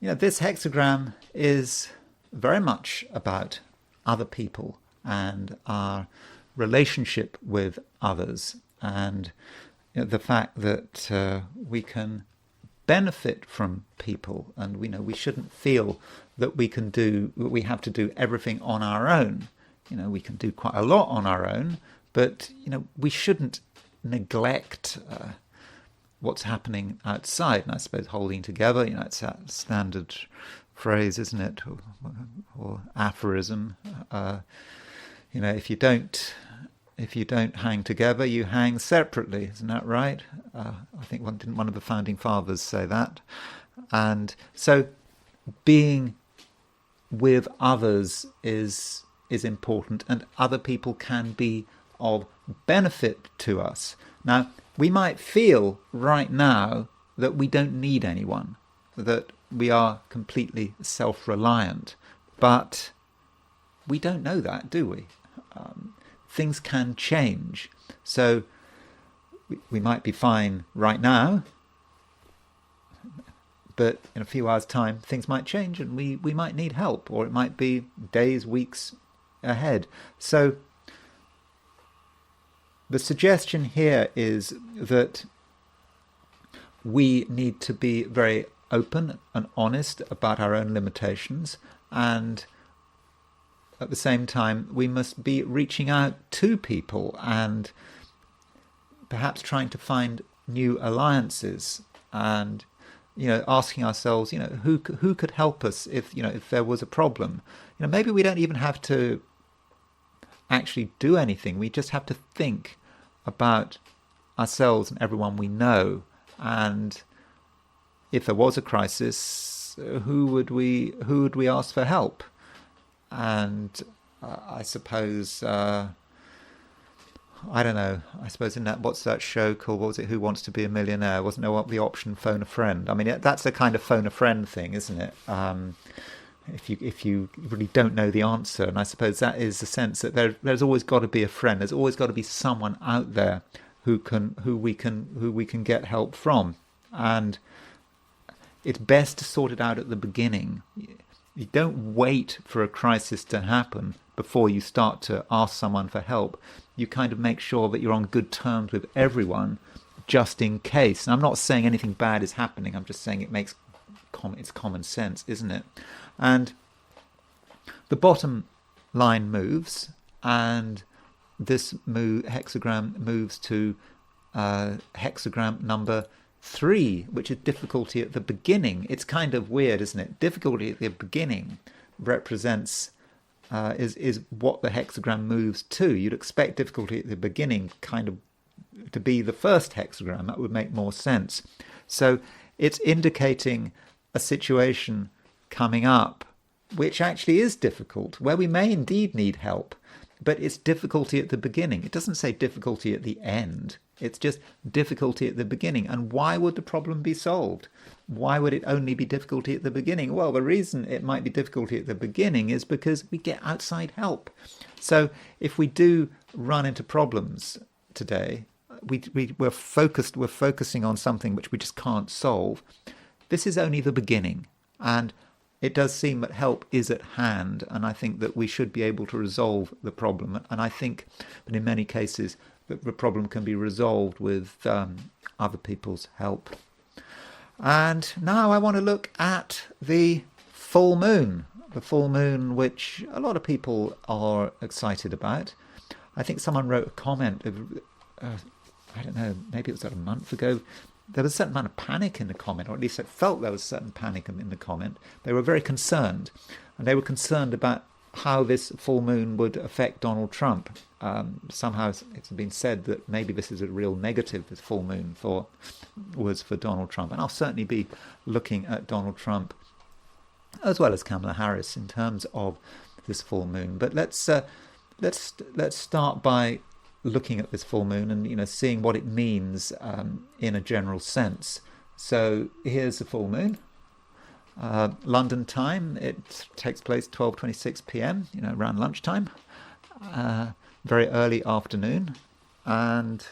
this hexagram is very much about other people and our relationship with others, and the fact that we can benefit from people, and we shouldn't feel that we have to do everything on our own. We can do quite a lot on our own, but we shouldn't neglect what's happening outside. And I suppose holding together, it's that standard phrase, isn't it, or aphorism? If you don't hang together, you hang separately. Isn't that right? I think one of the founding fathers say that? And so, being with others is important, and other people can be of benefit to us. Now, we might feel right now that we don't need anyone, that we are completely self-reliant, but we don't know that, do we? Things can change. So we might be fine right now, but in a few hours' time, things might change and we might need help, or it might be days, weeks ahead. So the suggestion here is that we need to be very open and honest about our own limitations, and at the same time we must be reaching out to people and perhaps trying to find new alliances, and asking ourselves, who could help us if there was a problem. Maybe we don't even have to actually do anything. We just have to think about ourselves and everyone we know, and if there was a crisis, who would we ask for help? And I suppose I don't know. I suppose in that, what's that show called? What was it? Who Wants to Be a Millionaire? Wasn't there the option phone a friend? I mean, that's a kind of phone a friend thing, isn't it? If you really don't know the answer, and I suppose that is the sense that there's always got to be a friend. There's always got to be someone out there who we can get help from, and it's best to sort it out at the beginning. You don't wait for a crisis to happen before you start to ask someone for help. You kind of make sure that you're on good terms with everyone, just in case. And I'm not saying anything bad is happening. I'm just saying it's common sense, isn't it? And the bottom line moves, and this hexagram moves to hexagram number 3, which is difficulty at the beginning. It's kind of weird, isn't it? Difficulty at the beginning represents is what the hexagram moves to. You'd expect difficulty at the beginning kind of to be the first hexagram. That would make more sense. So it's indicating a situation coming up which actually is difficult, where we may indeed need help, but it's difficulty at the beginning. It doesn't say difficulty at the end. It's just difficulty at the beginning. And why would the problem be solved? Why would it only be difficulty at the beginning? Well, the reason it might be difficulty at the beginning is because we get outside help. So if we do run into problems today, we're focusing on something which we just can't solve. This is only the beginning. And it does seem that help is at hand, and I think that we should be able to resolve the problem. And I think that in many cases that the problem can be resolved with other people's help. And now I want to look at the full moon. The full moon, which a lot of people are excited about. I think someone wrote a comment, I don't know, maybe it was a month ago. There was a certain amount of panic in the comment, or at least it felt there was a certain panic in the comment. They were very concerned, and they were concerned about how this full moon would affect Donald Trump. Somehow it's been said that maybe this is a real negative, this full moon was for Donald Trump. And I'll certainly be looking at Donald Trump as well as Kamala Harris in terms of this full moon. But let's start by looking at this full moon and seeing what it means in a general sense. So here's the full moon. London time, it takes place 12:26 p.m. Around lunchtime, very early afternoon, and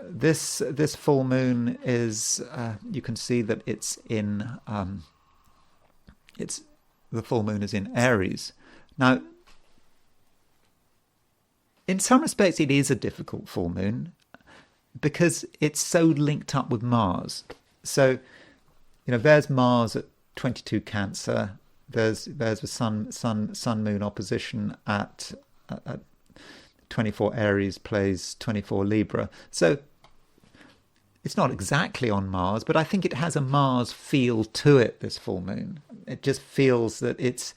this full moon is you can see that it's in the full moon is in Aries. Now, in some respects, it is a difficult full moon because it's so linked up with Mars. So, there's Mars at 22 Cancer. There's the Sun Moon opposition at 24 Aries plays 24 Libra. So it's not exactly on Mars, but I think it has a Mars feel to it, this full moon. It just feels that it's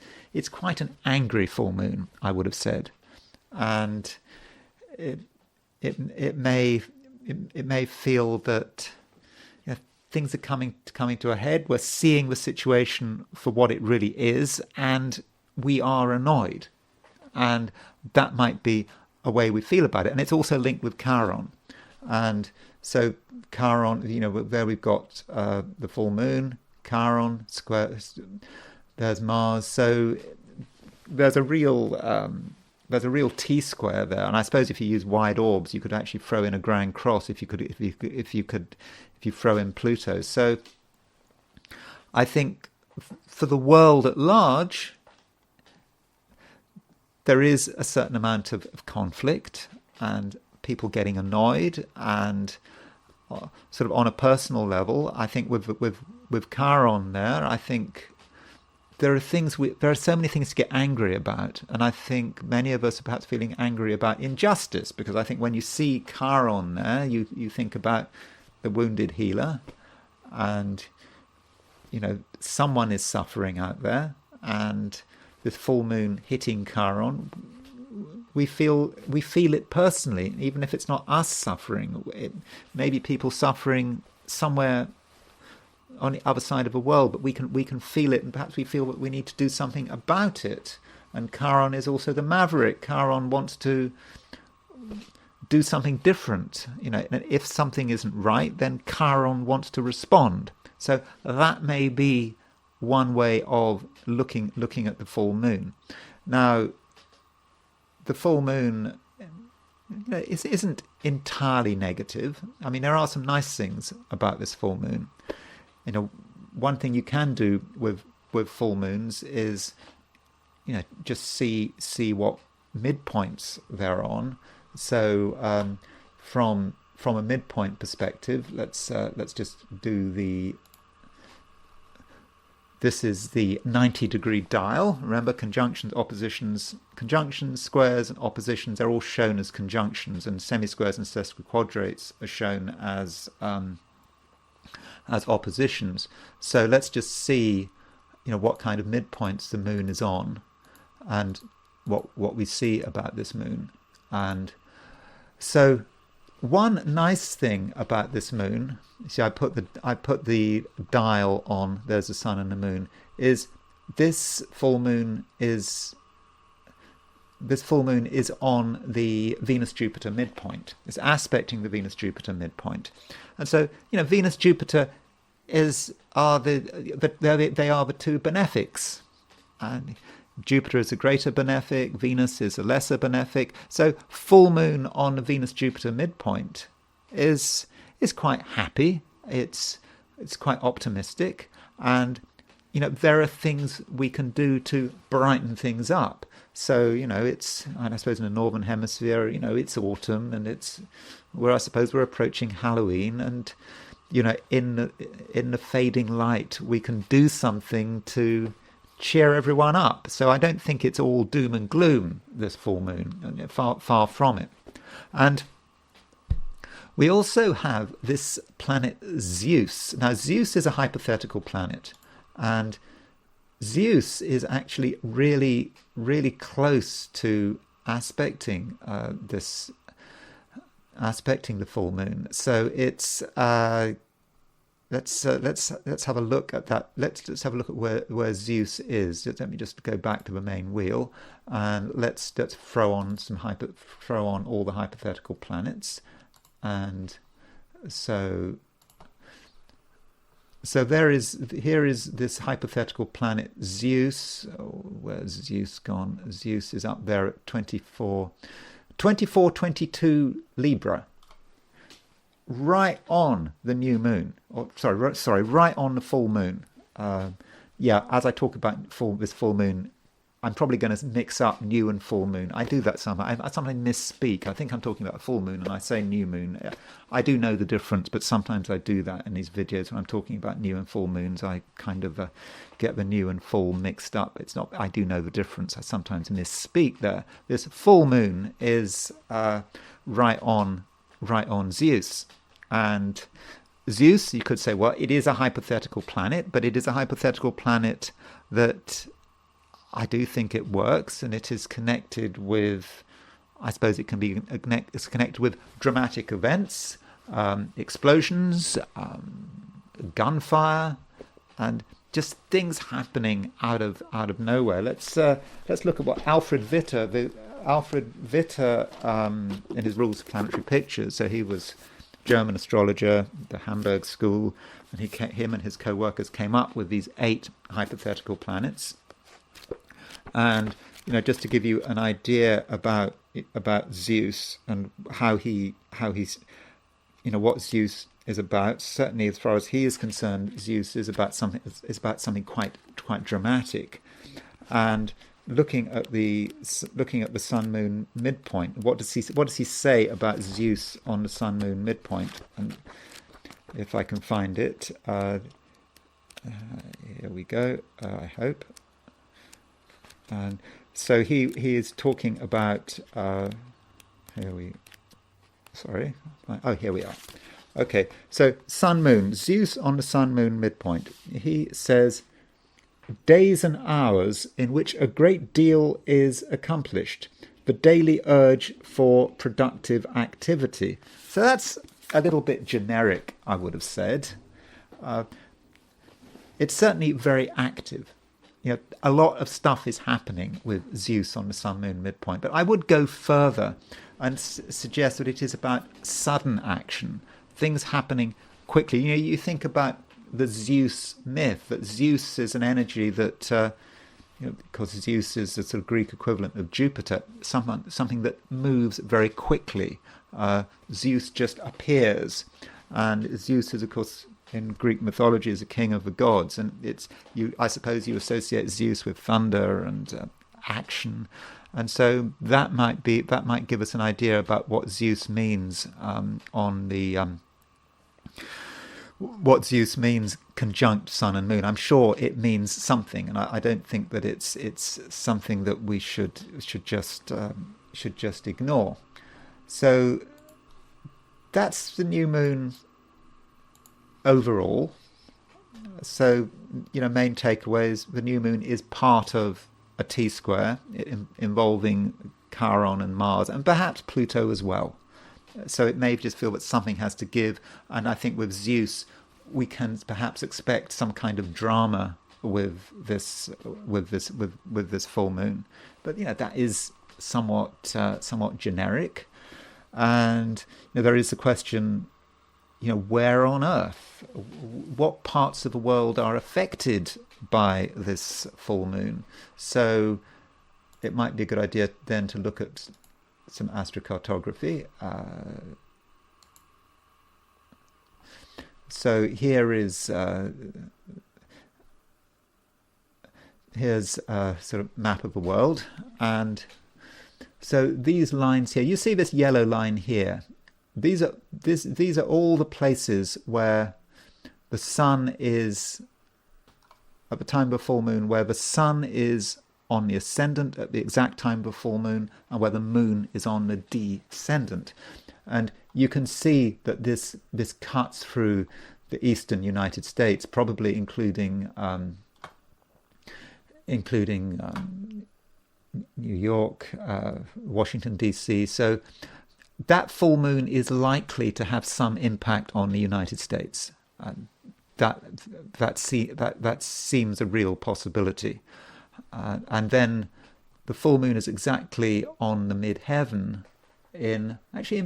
quite an angry full moon, I would have said. And it may feel that things are coming to a head. We're seeing the situation for what it really is, and we are annoyed. And that might be a way we feel about it. And it's also linked with Chiron. And so Chiron, there we've got the full moon, Chiron, square, there's Mars. So there's a real T-square there. And I suppose if you use wide orbs, you could actually throw in a grand cross if you throw in Pluto. So I think for the world at large, there is a certain amount of conflict. and people getting annoyed, and sort of on a personal level, I think with Chiron there, I think there are so many things to get angry about, and I think many of us are perhaps feeling angry about injustice, because I think when you see Chiron there, you think about the wounded healer, and someone is suffering out there, and this full moon hitting Chiron, we feel it personally, even if it's not us suffering. It may be people suffering somewhere on the other side of the world, but we can feel it, and perhaps we feel that we need to do something about it. And Chiron is also the maverick. Chiron wants to do something different. And if something isn't right, then Chiron wants to respond. So that may be one way of looking at the full moon. Now, the full moon isn't entirely negative. I mean, there are some nice things about this full moon. One thing you can do with full moons is, just see what midpoints they're on. So from a midpoint perspective, let's just do this is the 90-degree dial. Remember, conjunctions, oppositions, squares, and oppositions, they're all shown as conjunctions, and semisquares and sesquiquadrates are shown as oppositions. So let's just see, what kind of midpoints the moon is on, and what we see about this moon. And so one nice thing about this moon, see, I put the dial on, there's the sun and the moon, is this full moon is on the Venus-Jupiter midpoint. It's aspecting the Venus-Jupiter midpoint. And so, Venus-Jupiter are the two benefics. And Jupiter is a greater benefic, Venus is a lesser benefic. So full moon on the Venus-Jupiter midpoint is quite happy. It's quite optimistic, and there are things we can do to brighten things up. So it's, and I suppose in the northern hemisphere, it's autumn, and it's where I suppose we're approaching Halloween, and in the fading light, we can do something to cheer everyone up. So I don't think it's all doom and gloom, this full moon, far from it. And we also have this planet Zeus. Now, Zeus is a hypothetical planet, and Zeus is actually really, really close to aspecting the full moon. So it's let's have a look at that. Let's have a look at where Zeus is. Let me just go back to the main wheel, and let's throw on all the hypothetical planets. And so here is this hypothetical planet Zeus. Oh, where's Zeus gone? Zeus is up there at 22 Libra, right on the new moon. Right on the full moon. As I talk about this full moon, I'm probably going to mix up new and full moon. I do that sometimes. I sometimes misspeak. I think I'm talking about a full moon and I say new moon. I do know the difference, but sometimes I do that in these videos when I'm talking about new and full moons. I kind of get the new and full mixed up. It's not. I do know the difference. I sometimes misspeak there. This full moon is right on Zeus, and Zeus, you could say, well, it is a hypothetical planet, but it is a hypothetical planet that I do think it works, and it is connected with, I suppose it can be, it's connected with dramatic events, explosions, gunfire, and just things happening out of nowhere. Let's look at what Alfred Witter, in his Rules of Planetary Pictures. So he was German astrologer, the Hamburg school, and him and his co-workers came up with these 8 hypothetical planets. And just to give you an idea about Zeus and how he's what Zeus is about. Certainly, as far as he is concerned, Zeus is about something quite dramatic. And looking at the Sun Moon midpoint. What does he say about Zeus on the Sun Moon midpoint? And if I can find it, here we go. I hope. And so he is talking about. Here we. Sorry. Oh, here we are. Okay. So Sun Moon, Zeus on the Sun Moon midpoint. He says, days and hours in which a great deal is accomplished, the daily urge for productive activity. So that's a little bit generic, I would have said. It's certainly very active. You know, a lot of stuff is happening with Zeus on the Sun Moon midpoint, but I would go further and suggest that it is about sudden action, things happening quickly. You know, you think about the Zeus myth, that Zeus is an energy that, because Zeus is the sort of Greek equivalent of Jupiter, something that moves very quickly. Zeus just appears, and Zeus is, of course, in Greek mythology, is a king of the gods, and I suppose you associate Zeus with thunder and action, and so that might give us an idea about what Zeus means what Zeus means conjunct Sun and Moon. I'm sure it means something, and I don't think that it's something that we should just ignore. So that's the new moon overall. So, main takeaways: the new moon is part of a T-square involving Chiron and Mars, and perhaps Pluto as well. So it may just feel that something has to give, and I think with Zeus, we can perhaps expect some kind of drama with this full moon. But that is somewhat generic, and there is the question: where on Earth, what parts of the world are affected by this full moon? So it might be a good idea then to look at some astrocartography. So here's a sort of map of the world, and so these lines here, you see this yellow line here. These are all the places where the sun is, at the time of full moon, where the sun is on the ascendant at the exact time of full moon, and where the moon is on the descendant. And you can see that this cuts through the eastern United States, probably including New York, Washington D.C. So that full moon is likely to have some impact on the United States. That seems a real possibility. And then the full moon is exactly on the midheaven in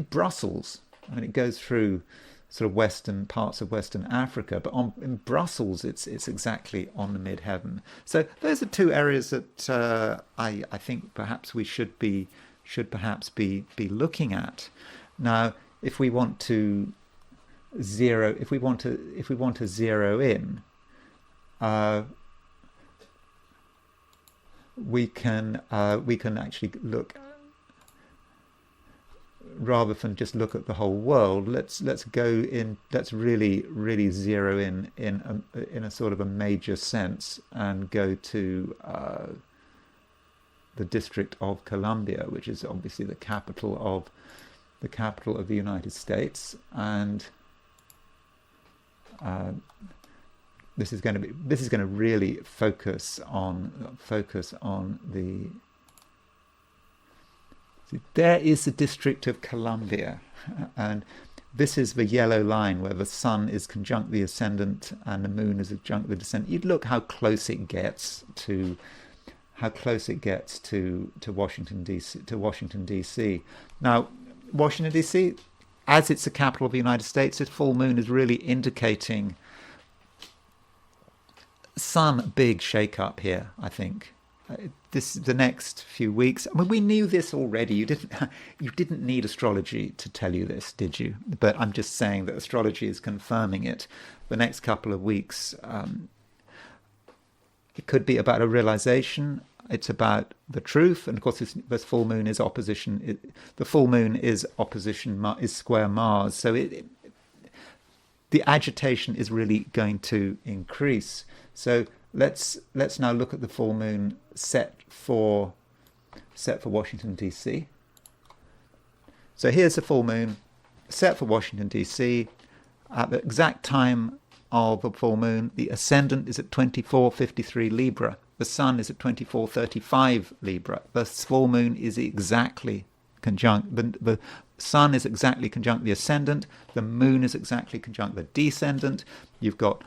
Brussels. I mean, it goes through sort of western parts of Western Africa, but in Brussels it's exactly on the midheaven. So those are two areas that I think perhaps we should perhaps be looking at. Now, if we want to zero in, we can actually look, rather than just look at the whole world. Let's really zero in a sort of a major sense and go to the District of Columbia, which is obviously the capital of the United States, and this is going to really focus on the. There is the District of Columbia, and this is the yellow line where the sun is conjunct the ascendant and the moon is conjunct the descendant. You'd look how close it gets to Washington DC. Now, Washington DC, as it's the capital of the United States, this full moon is really indicating some big shake-up here, I think. The next few weeks. I mean, we knew this already. You didn't need astrology to tell you this, did you? But I'm just saying that astrology is confirming it. The next couple of weeks, it could be about a realization it's about the truth. And of course, this full moon is opposition. The full moon is opposition, is square Mars. So the agitation is really going to increase. So let's now look at the full moon set for Washington DC. So here's the full moon set for Washington DC. At the exact time of the full moon, the ascendant is at 2453 Libra. The sun is at 2435 Libra. The full moon is exactly conjunct. The sun is exactly conjunct the ascendant. The moon is exactly conjunct the descendant. You've got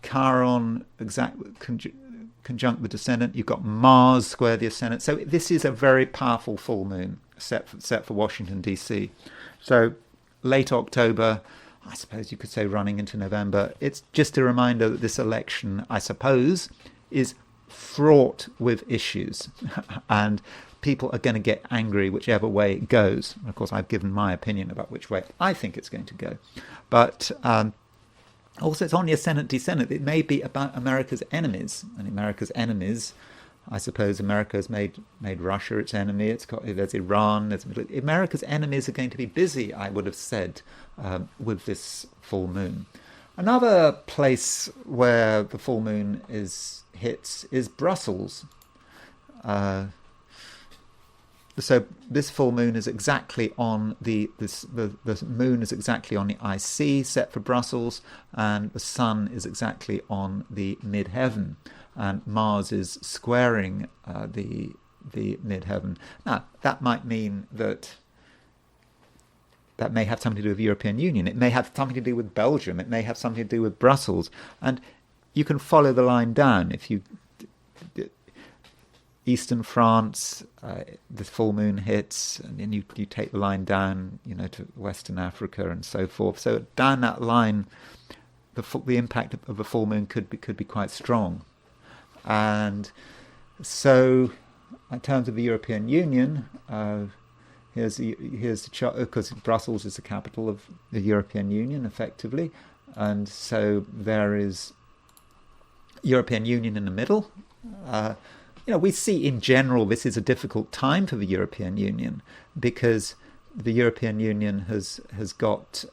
Chiron conjunct the descendant. You've got Mars square the ascendant. So this is a very powerful full moon set for Washington DC. So late October, I suppose you could say running into November. It's just a reminder that this election, I suppose, is fraught with issues, and people are going to get angry whichever way it goes. Of course, I've given my opinion about which way I think it's going to go, but also it's on the ascendant descendant. It may be about America's enemies, and America's enemies, I suppose America has made Russia its enemy. There's Iran. America's enemies are going to be busy, I would have said, with this full moon. Another place where the full moon hits is Brussels. So this full moon is exactly on the moon is exactly on the IC set for Brussels, and the sun is exactly on the midheaven, and Mars is squaring the midheaven. Now that might mean that may have something to do with the European Union. It may have something to do with Belgium. It may have something to do with Brussels, and you can follow the line down if you. Eastern France, the full moon hits, and then you take the line down, to Western Africa and so forth. So down that line, the impact of a full moon could be quite strong. And so, in terms of the European Union, here's the chart, because Brussels is the capital of the European Union, effectively, and so there is European Union in the middle. We see in general this is a difficult time for the European Union, because the European Union has got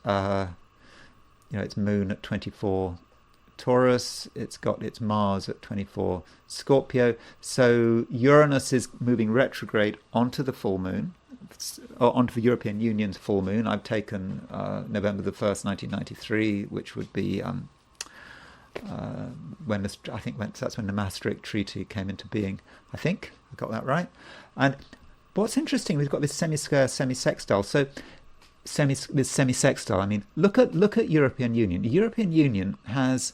its moon at 24 Taurus, it's got its Mars at 24 Scorpio. So Uranus is moving retrograde onto the full moon, or onto the European Union's full moon. I've taken November the 1st, 1993, which would be that's when the Maastricht Treaty came into being. I think I got that right. And what's interesting, we've got this semi-square, semi-sextile. So this semi-sextile. I mean, look at European Union. The European Union has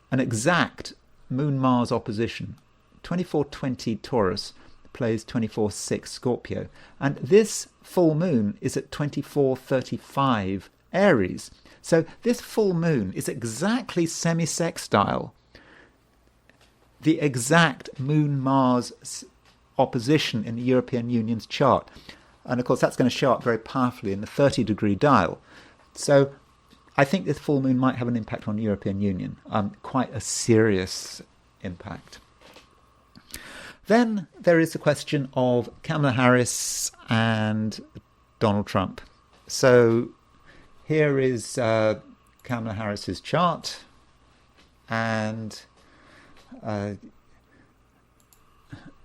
an exact Moon-Mars opposition. 2420 Taurus plays 24/6 Scorpio, and this full moon is at 2435 Aries. So this full moon is exactly semi-sextile, the exact Moon-Mars opposition in the European Union's chart. And of course that's going to show up very powerfully in the 30-degree dial. So I think this full moon might have an impact on the European Union, quite a serious impact. Then there is the question of Kamala Harris and Donald Trump. So here is Kamala Harris's chart, and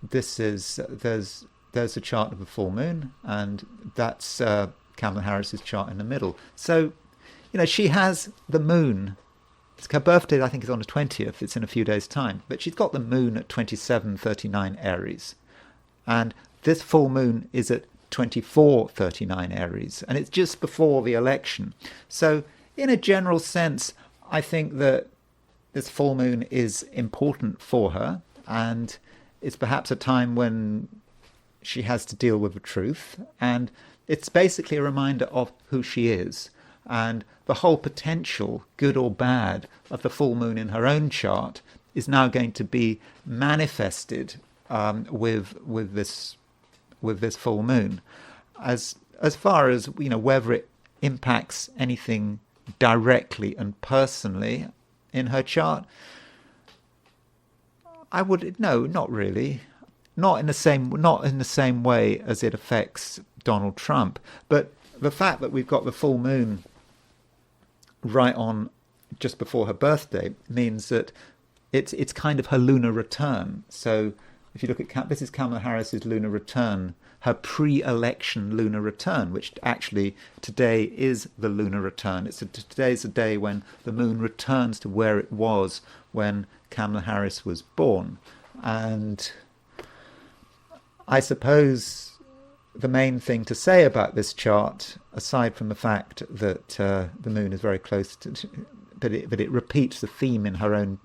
this is there's a chart of a full moon, and that's Kamala Harris's chart in the middle. So, she has the moon. Her birthday, I think, is on the 20th. It's in a few days' time. But she's got the moon at 2739 Aries. And this full moon is at 2439 Aries. And it's just before the election. So, in a general sense, I think that this full moon is important for her. And it's perhaps a time when she has to deal with the truth. And it's basically a reminder of who she is. And the whole potential, good or bad, of the full moon in her own chart is now going to be manifested with this full moon. As far as whether it impacts anything directly and personally in her chart, no, not really. not in the same way as it affects Donald Trump. But the fact that we've got the full moon right on just before her birthday means that it's kind of her lunar return. So if you look at this is Kamala Harris's lunar return, her pre-election lunar return, which actually today is the lunar return. Today's the day when the moon returns to where it was when Kamala Harris was born. And I suppose the main thing to say about this chart, aside from the fact that the moon is very close to, but it repeats the theme in her own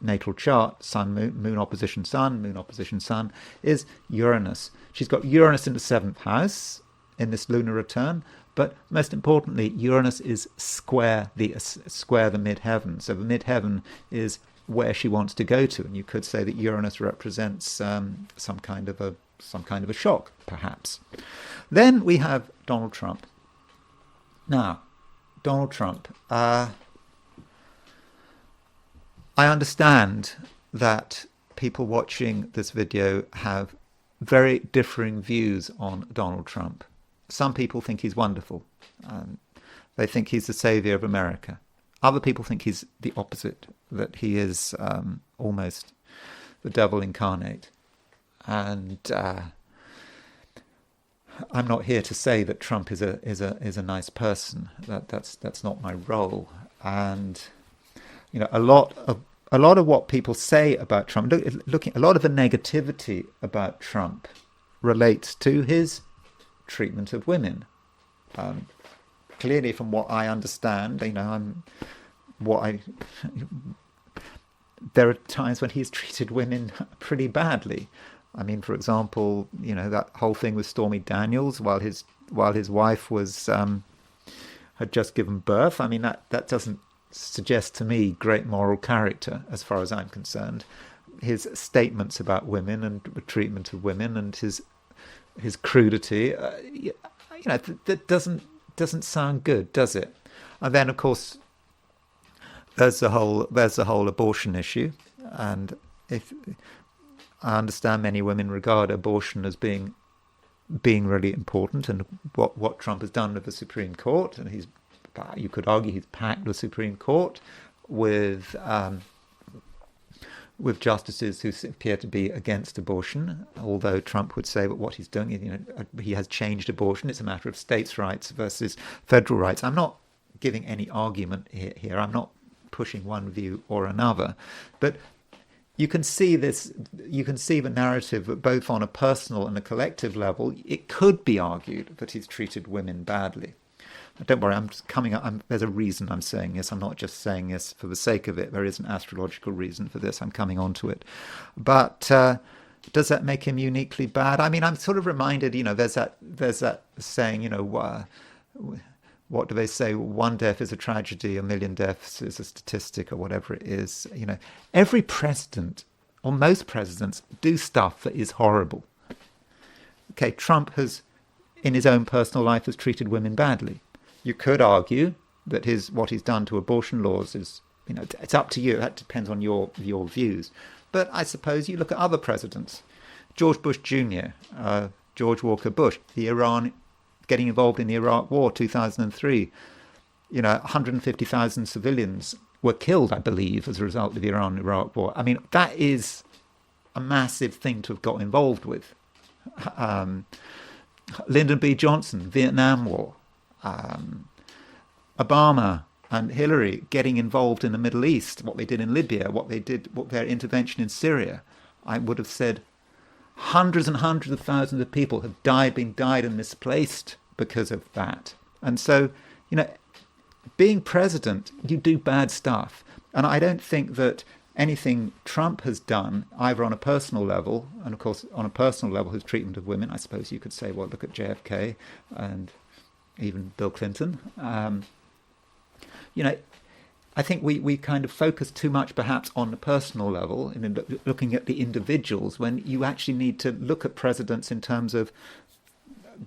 natal chart, sun, moon opposition sun, is Uranus. She's got Uranus in the 7th house in this lunar return, but most importantly, Uranus is square the midheaven. So the midheaven is where she wants to go to, and you could say that Uranus represents some kind of a shock, perhaps. Then we have Donald Trump. Now, Donald Trump. I understand that people watching this video have very differing views on Donald Trump. Some people think he's wonderful. They think he's the savior of America. Other people think he's the opposite, that he is almost the devil incarnate. And I'm not here to say that Trump is a nice person. That's not my role. And a lot of what people say about Trump, a lot of the negativity about Trump relates to his treatment of women. Clearly, from what I understand, there are times when he's treated women pretty badly. I mean, for example, that whole thing with Stormy Daniels while his wife was had just given birth. I mean, that doesn't suggest to me great moral character, as far as I'm concerned. His statements about women and the treatment of women and his crudity, that doesn't sound good, does it? And then, of course, there's the whole abortion issue, and if I understand many women regard abortion as being really important, and what Trump has done with the Supreme Court, and you could argue he's packed the Supreme Court with justices who appear to be against abortion, although Trump would say that what he's doing, he has changed abortion. It's a matter of states' rights versus federal rights. I'm not giving any argument here. I'm not pushing one view or another, but you can see the narrative that both on a personal and a collective level, it could be argued that he's treated women badly. Don't worry, I'm just coming up. There's a reason I'm saying this. I'm not just saying this for the sake of it. There is an astrological reason for this. I'm coming on to it. But does that make him uniquely bad? I mean, I'm sort of reminded, there's that saying, what do they say? One death is a tragedy, a million deaths is a statistic, or whatever it is. Every president, or most presidents, do stuff that is horrible. Okay, Trump has, in his own personal life, has treated women badly. You could argue that what he's done to abortion laws is, it's up to you. That depends on your views. But I suppose you look at other presidents. George Bush Jr., George Walker Bush, getting involved in the Iraq War, 2003. 150,000 civilians were killed, I believe, as a result of the Iran-Iraq War. I mean, that is a massive thing to have got involved with. Lyndon B. Johnson, Vietnam War. Obama and Hillary getting involved in the Middle East, what they did in Libya, what their intervention in Syria. I would have said hundreds and hundreds of thousands of people have been died and misplaced because of that. And so, being president, you do bad stuff. And I don't think that anything Trump has done, either on a personal level, and of course on a personal level his treatment of women, I suppose you could say, well, look at JFK and even Bill Clinton. I think we kind of focus too much perhaps on the personal level, looking at the individuals, when you actually need to look at presidents in terms of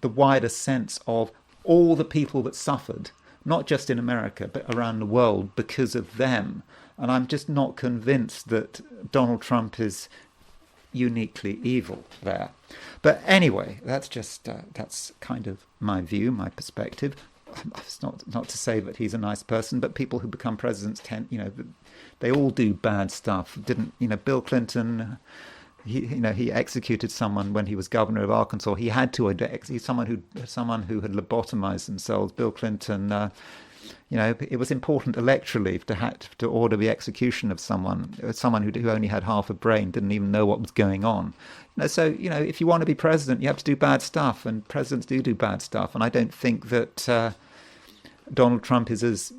the wider sense of all the people that suffered, not just in America, but around the world because of them. And I'm just not convinced that Donald Trump is uniquely evil there. But anyway, that's kind of my view, my perspective. It's not to say that he's a nice person, but people who become presidents they all do bad stuff. Bill Clinton? He executed someone when he was governor of Arkansas. He had to execute someone who had lobotomized themselves. Bill Clinton. It was important electorally to order the execution of someone who only had half a brain, didn't even know what was going on. So if you want to be president, you have to do bad stuff, and presidents do bad stuff. And I don't think that Donald Trump is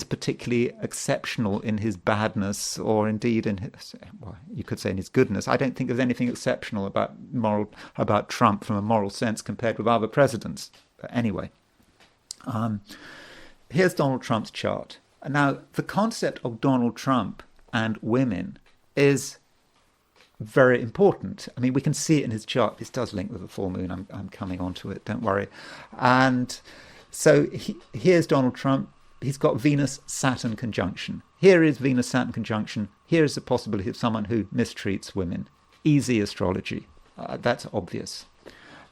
particularly exceptional in his badness, or indeed in his, you could say in his goodness. I don't think there's anything exceptional about Trump from a moral sense compared with other presidents. But anyway. Here's Donald Trump's chart. Now, the concept of Donald Trump and women is very important. I mean, we can see it in his chart. This does link with the full moon. I'm coming on to it, don't worry. And so here's Donald Trump. He's got Venus-Saturn conjunction. Here is Venus-Saturn conjunction. Here is the possibility of someone who mistreats women. Easy astrology. That's obvious.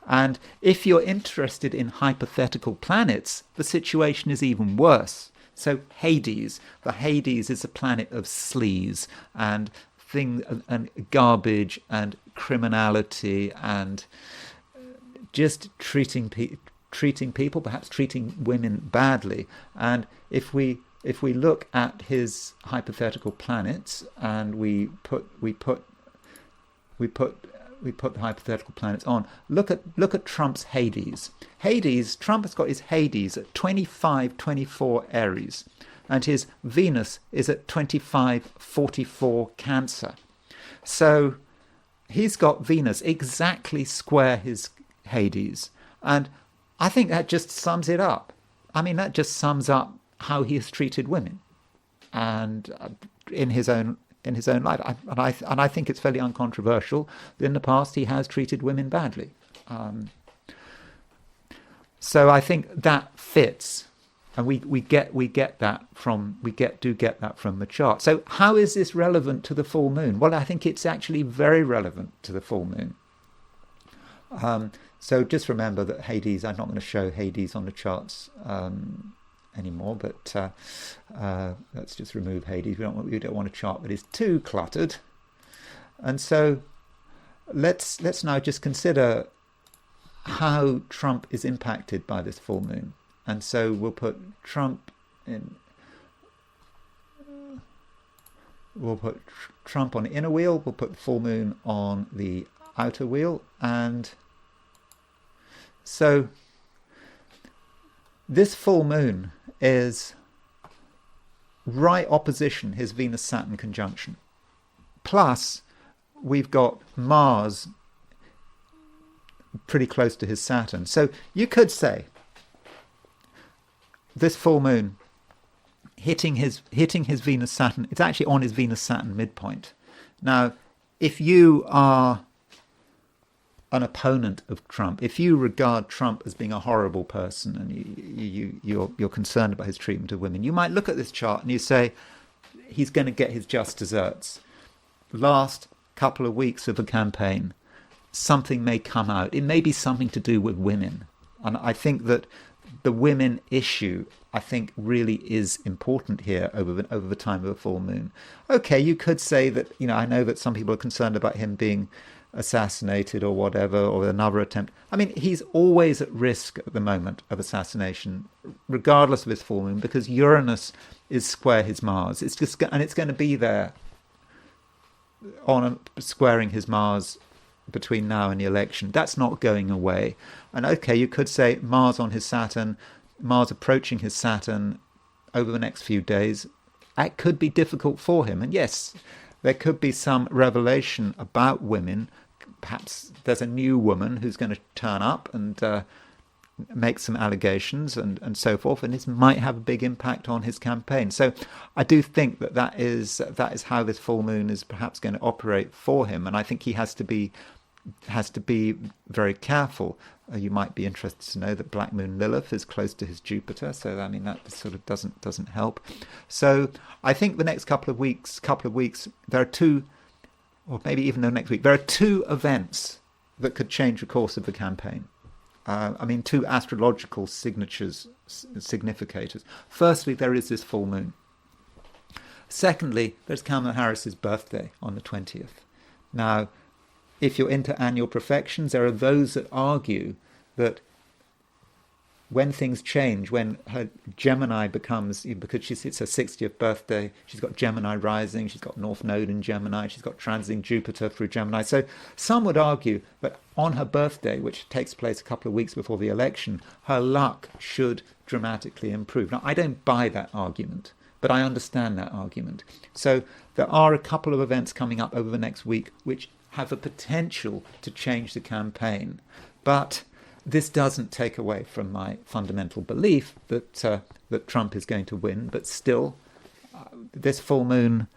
And if you're interested in hypothetical planets, the situation is even worse. So Hades. The Hades is a planet of sleaze and garbage and criminality and just treating people, perhaps treating women badly. And if we look at his hypothetical planets and we put the hypothetical planets on, look at Trump's Hades. Trump has got his Hades at 25-24 Aries, and his Venus is at 25-44 Cancer. So he's got Venus exactly square his Hades, and I think that just sums it up. I mean, that just sums up how he has treated women, and in his own life, and I think it's fairly uncontroversial that in the past he has treated women badly. So I think that fits, and we get that from the chart. So how is this relevant to the full moon? Well, I think it's actually very relevant to the full moon. So just remember that Hades. I'm not going to show Hades on the charts anymore, but let's just remove Hades. We don't want a chart that is too cluttered. And so let's now just consider how Trump is impacted by this full moon. And so we'll put Trump in. We'll put Trump on the inner wheel. We'll put the full moon on the outer wheel, and so this full moon is right opposition his Venus-Saturn conjunction. Plus, we've got Mars pretty close to his Saturn. So you could say this full moon hitting his Venus-Saturn, it's actually on his Venus-Saturn midpoint. Now, if you are an opponent of Trump, if you regard Trump as being a horrible person and you're concerned about his treatment of women, you might look at this chart and you say, he's going to get his just desserts. Last couple of weeks of the campaign, something may come out. It may be something to do with women. And I think that the women issue, I think, really is important here over the time of a full moon. Okay, you could say that, I know that some people are concerned about him being assassinated or whatever, or another attempt. I mean, he's always at risk at the moment of assassination, regardless of his full moon, because Uranus is square his Mars. It's going to be there squaring his Mars between now and the election. That's not going away. And okay, you could say Mars on his Saturn, Mars approaching his Saturn over the next few days. That could be difficult for him. And yes, there could be some revelation about women. Perhaps there's a new woman who's going to turn up and make some allegations and so forth, and this might have a big impact on his campaign. So I do think that is how this full moon is perhaps going to operate for him, and I think he has to be has to be very careful. You might be interested to know that Black Moon Lilith is close to his Jupiter, so I mean that sort of doesn't help. So I think the next couple of weeks, there are two, or maybe even the next week, there are two events that could change the course of the campaign. I mean, two astrological significators. Firstly, there is this full moon. Secondly, there's Kamala Harris's birthday on the 20th. Now, if you're into annual perfections, there are those that argue that when things change, when her Gemini becomes, because it's her 60th birthday, she's got Gemini rising, she's got North Node in Gemini, she's got transiting Jupiter through Gemini. So some would argue that on her birthday, which takes place a couple of weeks before the election, her luck should dramatically improve. Now, I don't buy that argument, but I understand that argument. So there are a couple of events coming up over the next week which have a potential to change the campaign. But this doesn't take away from my fundamental belief that Trump is going to win. But still, this full moon,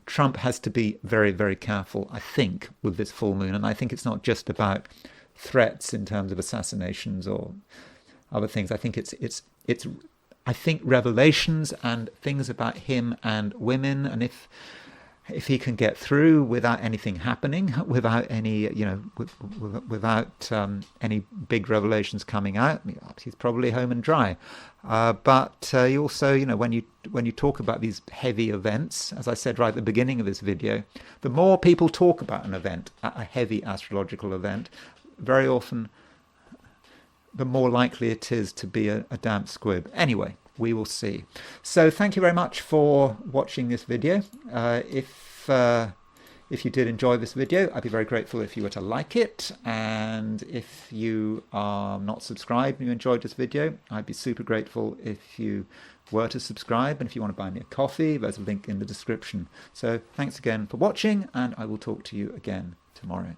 Trump has to be very, very careful, I think, with this full moon. And I think it's not just about threats in terms of assassinations or other things. I think I think revelations and things about him and women, and if he can get through without anything happening, without any, without any big revelations coming out, he's probably home and dry. But you also, when you talk about these heavy events, as I said right at the beginning of this video, the more people talk about an event, a heavy astrological event, very often the more likely it is to be a damp squib. Anyway, we will see. So thank you very much for watching this video. If you did enjoy this video, I'd be very grateful if you were to like it. And if you are not subscribed and you enjoyed this video, I'd be super grateful if you were to subscribe. And if you want to buy me a coffee, there's a link in the description. So thanks again for watching, and I will talk to you again tomorrow.